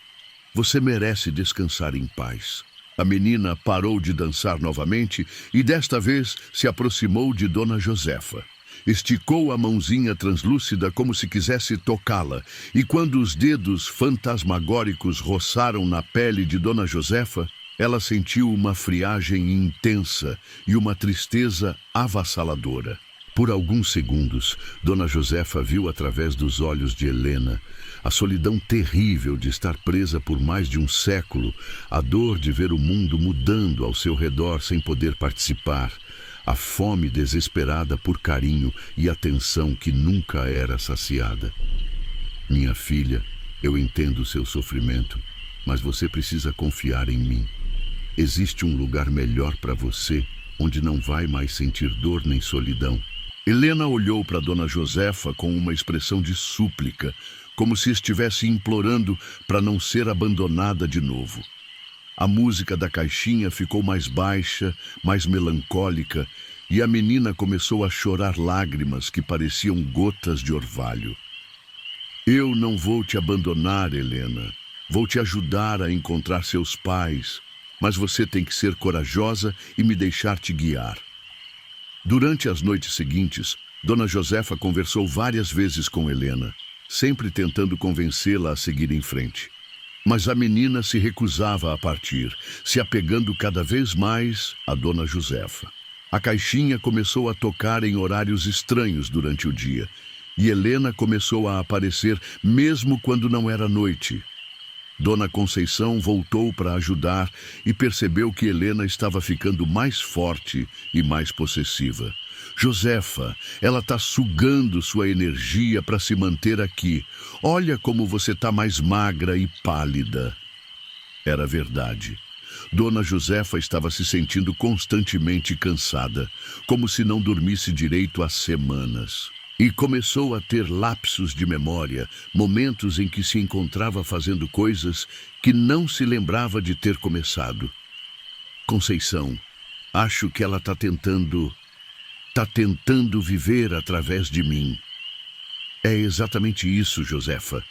Você merece descansar em paz. A menina parou de dançar novamente e desta vez se aproximou de Dona Josefa. Esticou a mãozinha translúcida como se quisesse tocá-la, e quando os dedos fantasmagóricos roçaram na pele de Dona Josefa, ela sentiu uma friagem intensa e uma tristeza avassaladora. Por alguns segundos, Dona Josefa viu através dos olhos de Helena a solidão terrível de estar presa por mais de um século, a dor de ver o mundo mudando ao seu redor sem poder participar, a fome desesperada por carinho e atenção que nunca era saciada. Minha filha, eu entendo o seu sofrimento, mas você precisa confiar em mim. Existe um lugar melhor para você, onde não vai mais sentir dor nem solidão. Helena olhou para Dona Josefa com uma expressão de súplica, como se estivesse implorando para não ser abandonada de novo. A música da caixinha ficou mais baixa, mais melancólica, e a menina começou a chorar lágrimas que pareciam gotas de orvalho. Eu não vou te abandonar, Helena. Vou te ajudar a encontrar seus pais, mas você tem que ser corajosa e me deixar te guiar. Durante as noites seguintes, Dona Josefa conversou várias vezes com Helena, sempre tentando convencê-la a seguir em frente. Mas a menina se recusava a partir, se apegando cada vez mais a Dona Josefa. A caixinha começou a tocar em horários estranhos durante o dia, e Helena começou a aparecer mesmo quando não era noite. Dona Conceição voltou para ajudar e percebeu que Helena estava ficando mais forte e mais possessiva. Josefa, ela está sugando sua energia para se manter aqui. Olha como você está mais magra e pálida. Era verdade. Dona Josefa estava se sentindo constantemente cansada, como se não dormisse direito há semanas. E começou a ter lapsos de memória, momentos em que se encontrava fazendo coisas que não se lembrava de ter começado. Conceição, acho que ela está tentando viver através de mim. É exatamente isso, Josefa.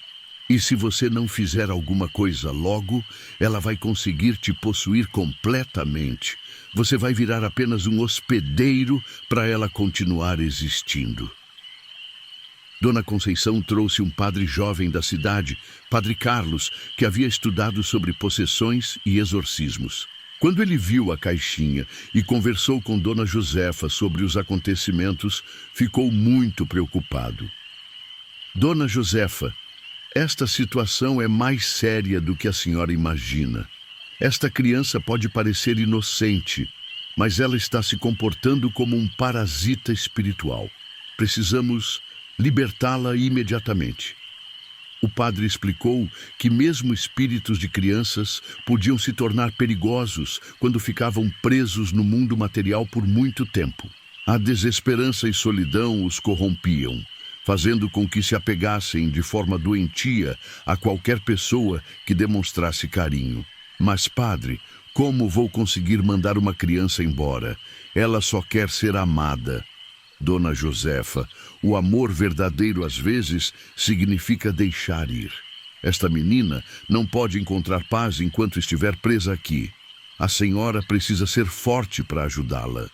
E se você não fizer alguma coisa logo, ela vai conseguir te possuir completamente. Você vai virar apenas um hospedeiro para ela continuar existindo. Dona Conceição trouxe um padre jovem da cidade, Padre Carlos, que havia estudado sobre possessões e exorcismos. Quando ele viu a caixinha e conversou com Dona Josefa sobre os acontecimentos, ficou muito preocupado. Dona Josefa, esta situação é mais séria do que a senhora imagina. Esta criança pode parecer inocente, mas ela está se comportando como um parasita espiritual. Precisamos libertá-la imediatamente. O padre explicou que mesmo espíritos de crianças podiam se tornar perigosos quando ficavam presos no mundo material por muito tempo. A desesperança e solidão os corrompiam, fazendo com que se apegassem de forma doentia a qualquer pessoa que demonstrasse carinho. Mas, padre, como vou conseguir mandar uma criança embora? Ela só quer ser amada. Dona Josefa, o amor verdadeiro às vezes significa deixar ir. Esta menina não pode encontrar paz enquanto estiver presa aqui. A senhora precisa ser forte para ajudá-la.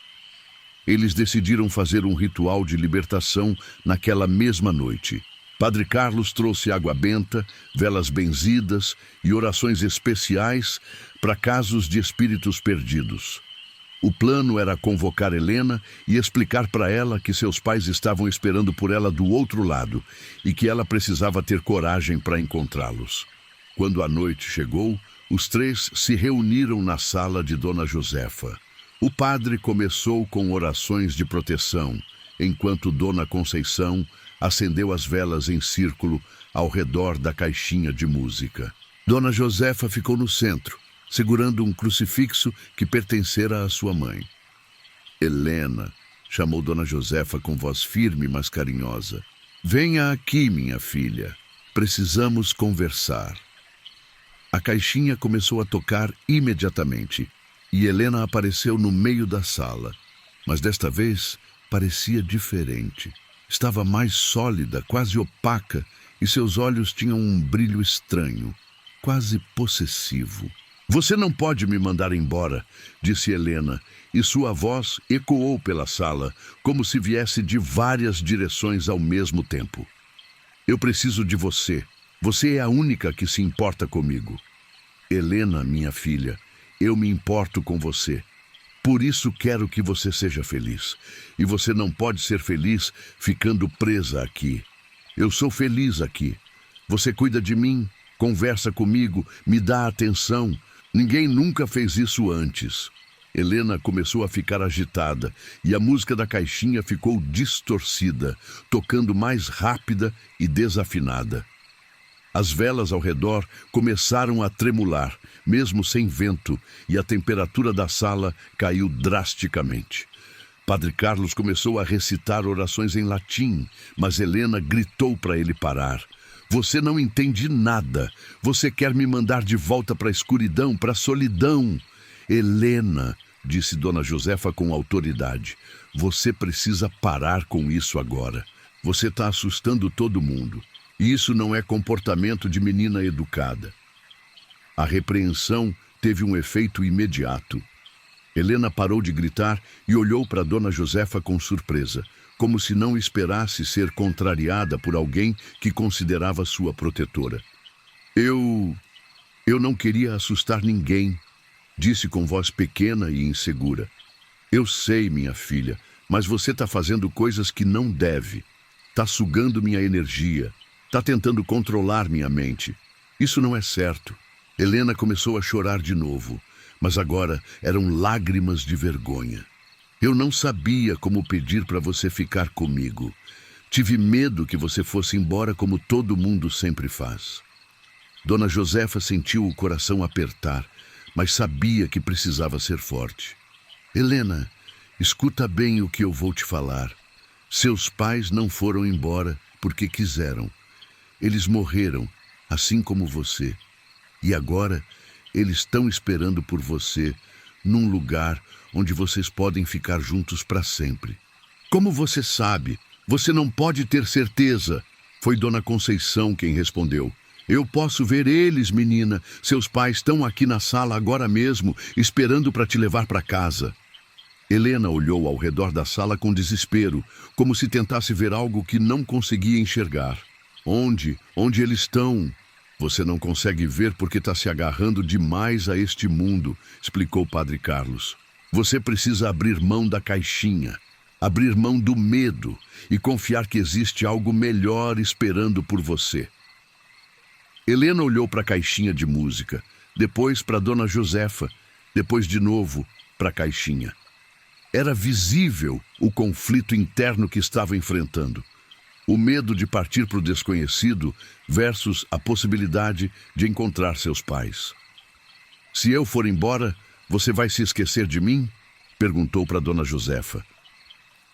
Eles decidiram fazer um ritual de libertação naquela mesma noite. Padre Carlos trouxe água benta, velas benzidas e orações especiais para casos de espíritos perdidos. O plano era convocar Helena e explicar para ela que seus pais estavam esperando por ela do outro lado e que ela precisava ter coragem para encontrá-los. Quando a noite chegou, os três se reuniram na sala de Dona Josefa. O padre começou com orações de proteção, enquanto Dona Conceição acendeu as velas em círculo ao redor da caixinha de música. Dona Josefa ficou no centro, segurando um crucifixo que pertencera à sua mãe. Helena, chamou Dona Josefa com voz firme, mas carinhosa. Venha aqui, minha filha. Precisamos conversar. A caixinha começou a tocar imediatamente e Helena apareceu no meio da sala. Mas desta vez parecia diferente. Estava mais sólida, quase opaca, e seus olhos tinham um brilho estranho, quase possessivo. Você não pode me mandar embora, disse Helena, e sua voz ecoou pela sala, como se viesse de várias direções ao mesmo tempo. Eu preciso de você. Você é a única que se importa comigo. Helena, minha filha, eu me importo com você. Por isso quero que você seja feliz. E você não pode ser feliz ficando presa aqui. Eu sou feliz aqui. Você cuida de mim, conversa comigo, me dá atenção. Ninguém nunca fez isso antes. Helena começou a ficar agitada e a música da caixinha ficou distorcida, tocando mais rápida e desafinada. As velas ao redor começaram a tremular, mesmo sem vento, e a temperatura da sala caiu drasticamente. Padre Carlos começou a recitar orações em latim, mas Helena gritou para ele parar. Você não entende nada. Você quer me mandar de volta para a escuridão, para a solidão. Helena, disse Dona Josefa com autoridade, você precisa parar com isso agora. Você está assustando todo mundo. E isso não é comportamento de menina educada. A repreensão teve um efeito imediato. Helena parou de gritar e olhou para Dona Josefa com surpresa, como se não esperasse ser contrariada por alguém que considerava sua protetora. Eu não queria assustar ninguém, disse com voz pequena e insegura. Eu sei, minha filha, mas você está fazendo coisas que não deve. Está sugando minha energia. Está tentando controlar minha mente. Isso não é certo. Helena começou a chorar de novo, mas agora eram lágrimas de vergonha. Eu não sabia como pedir para você ficar comigo. Tive medo que você fosse embora como todo mundo sempre faz. Dona Josefa sentiu o coração apertar, mas sabia que precisava ser forte. Helena, escuta bem o que eu vou te falar. Seus pais não foram embora porque quiseram. Eles morreram, assim como você. E agora, eles estão esperando por você, num lugar onde vocês podem ficar juntos para sempre. Como você sabe? Você não pode ter certeza. Foi Dona Conceição quem respondeu. Eu posso ver eles, menina. Seus pais estão aqui na sala agora mesmo, esperando para te levar para casa. Helena olhou ao redor da sala com desespero, como se tentasse ver algo que não conseguia enxergar. Onde? Onde eles estão? Você não consegue ver porque está se agarrando demais a este mundo, explicou Padre Carlos. Você precisa abrir mão da caixinha, abrir mão do medo e confiar que existe algo melhor esperando por você. Helena olhou para a caixinha de música, depois para Dona Josefa, depois de novo para a caixinha. Era visível o conflito interno que estava enfrentando. O medo de partir para o desconhecido versus a possibilidade de encontrar seus pais. Se eu for embora, você vai se esquecer de mim? Perguntou para Dona Josefa.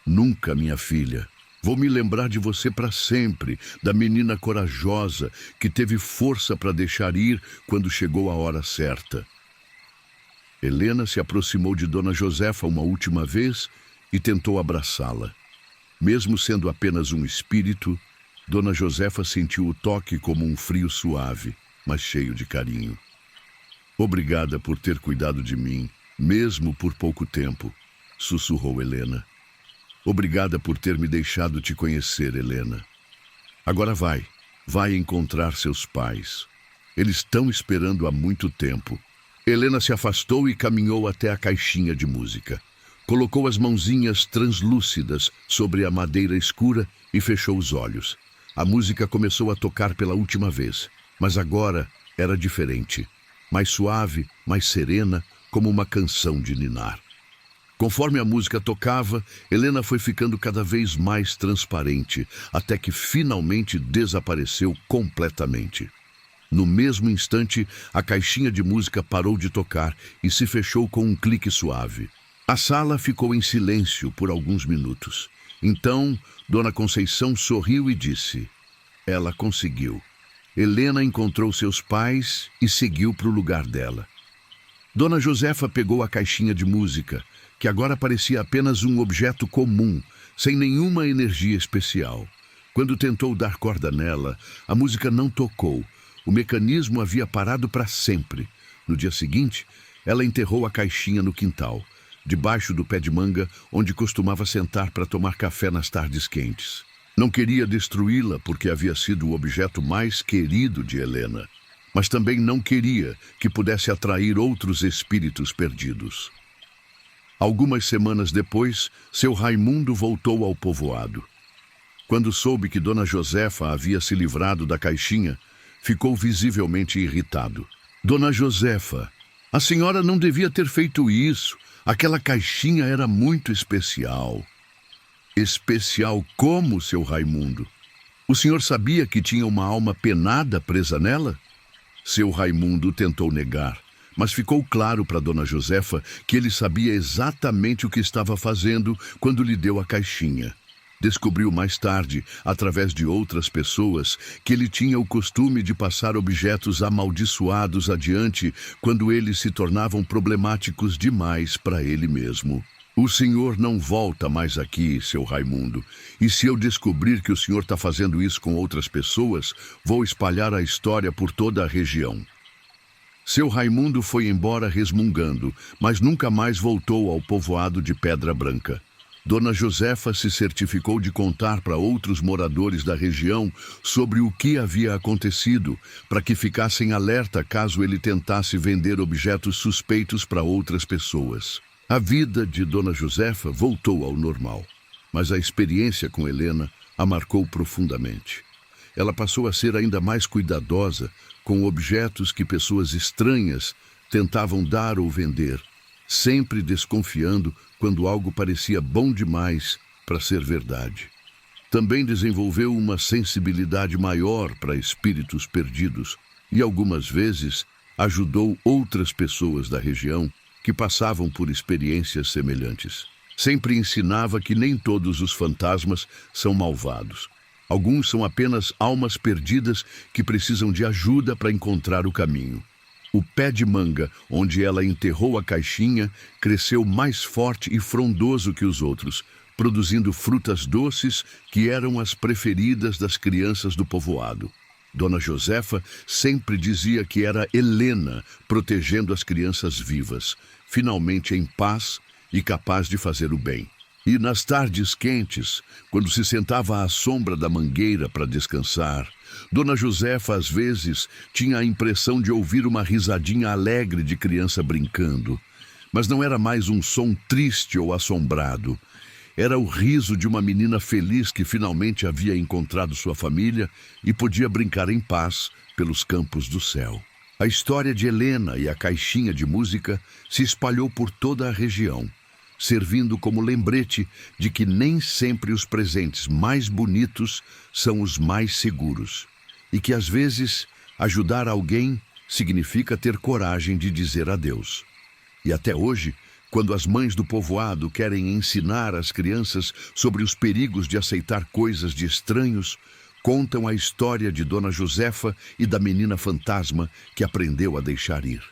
Nunca, minha filha. Vou me lembrar de você para sempre, da menina corajosa que teve força para deixar ir quando chegou a hora certa. Helena se aproximou de Dona Josefa uma última vez e tentou abraçá-la. Mesmo sendo apenas um espírito, Dona Josefa sentiu o toque como um frio suave, mas cheio de carinho. Obrigada por ter cuidado de mim, mesmo por pouco tempo, sussurrou Helena. Obrigada por ter me deixado te conhecer, Helena. Agora vai encontrar seus pais. Eles estão esperando há muito tempo. Helena se afastou e caminhou até a caixinha de música. Colocou as mãozinhas translúcidas sobre a madeira escura e fechou os olhos. A música começou a tocar pela última vez, mas agora era diferente. Mais suave, mais serena, como uma canção de ninar. Conforme a música tocava, Helena foi ficando cada vez mais transparente, até que finalmente desapareceu completamente. No mesmo instante, a caixinha de música parou de tocar e se fechou com um clique suave. A sala ficou em silêncio por alguns minutos. Então, Dona Conceição sorriu e disse: ela conseguiu. Helena encontrou seus pais e seguiu para o lugar dela. Dona Josefa pegou a caixinha de música, que agora parecia apenas um objeto comum, sem nenhuma energia especial. Quando tentou dar corda nela, a música não tocou. O mecanismo havia parado para sempre. No dia seguinte, ela enterrou a caixinha no quintal, debaixo do pé de manga, onde costumava sentar para tomar café nas tardes quentes. Não queria destruí-la porque havia sido o objeto mais querido de Helena, mas também não queria que pudesse atrair outros espíritos perdidos. Algumas semanas depois, seu Raimundo voltou ao povoado. Quando soube que Dona Josefa havia se livrado da caixinha, ficou visivelmente irritado. Dona Josefa, a senhora não devia ter feito isso. Aquela caixinha era muito especial. Especial como, seu Raimundo? O senhor sabia que tinha uma alma penada presa nela? Seu Raimundo tentou negar, mas ficou claro para Dona Josefa que ele sabia exatamente o que estava fazendo quando lhe deu a caixinha. Descobriu mais tarde, através de outras pessoas, que ele tinha o costume de passar objetos amaldiçoados adiante quando eles se tornavam problemáticos demais para ele mesmo. O senhor não volta mais aqui, seu Raimundo, e se eu descobrir que o senhor está fazendo isso com outras pessoas, vou espalhar a história por toda a região. Seu Raimundo foi embora resmungando, mas nunca mais voltou ao povoado de Pedra Branca. Dona Josefa se certificou de contar para outros moradores da região sobre o que havia acontecido, para que ficassem alerta caso ele tentasse vender objetos suspeitos para outras pessoas. A vida de Dona Josefa voltou ao normal, mas a experiência com Helena a marcou profundamente. Ela passou a ser ainda mais cuidadosa com objetos que pessoas estranhas tentavam dar ou vender, sempre desconfiando quando algo parecia bom demais para ser verdade. Também desenvolveu uma sensibilidade maior para espíritos perdidos e algumas vezes ajudou outras pessoas da região que passavam por experiências semelhantes. Sempre ensinava que nem todos os fantasmas são malvados. Alguns são apenas almas perdidas que precisam de ajuda para encontrar o caminho. O pé de manga, onde ela enterrou a caixinha, cresceu mais forte e frondoso que os outros, produzindo frutas doces que eram as preferidas das crianças do povoado. Dona Josefa sempre dizia que era Helena protegendo as crianças vivas, finalmente em paz e capaz de fazer o bem. E nas tardes quentes, quando se sentava à sombra da mangueira para descansar, Dona Josefa, às vezes, tinha a impressão de ouvir uma risadinha alegre de criança brincando. Mas não era mais um som triste ou assombrado. Era o riso de uma menina feliz que finalmente havia encontrado sua família e podia brincar em paz pelos campos do céu. A história de Helena e a caixinha de música se espalhou por toda a região, servindo como lembrete de que nem sempre os presentes mais bonitos são os mais seguros, e que às vezes ajudar alguém significa ter coragem de dizer adeus. E até hoje, quando as mães do povoado querem ensinar as crianças sobre os perigos de aceitar coisas de estranhos, contam a história de Dona Josefa e da menina fantasma que aprendeu a deixar ir.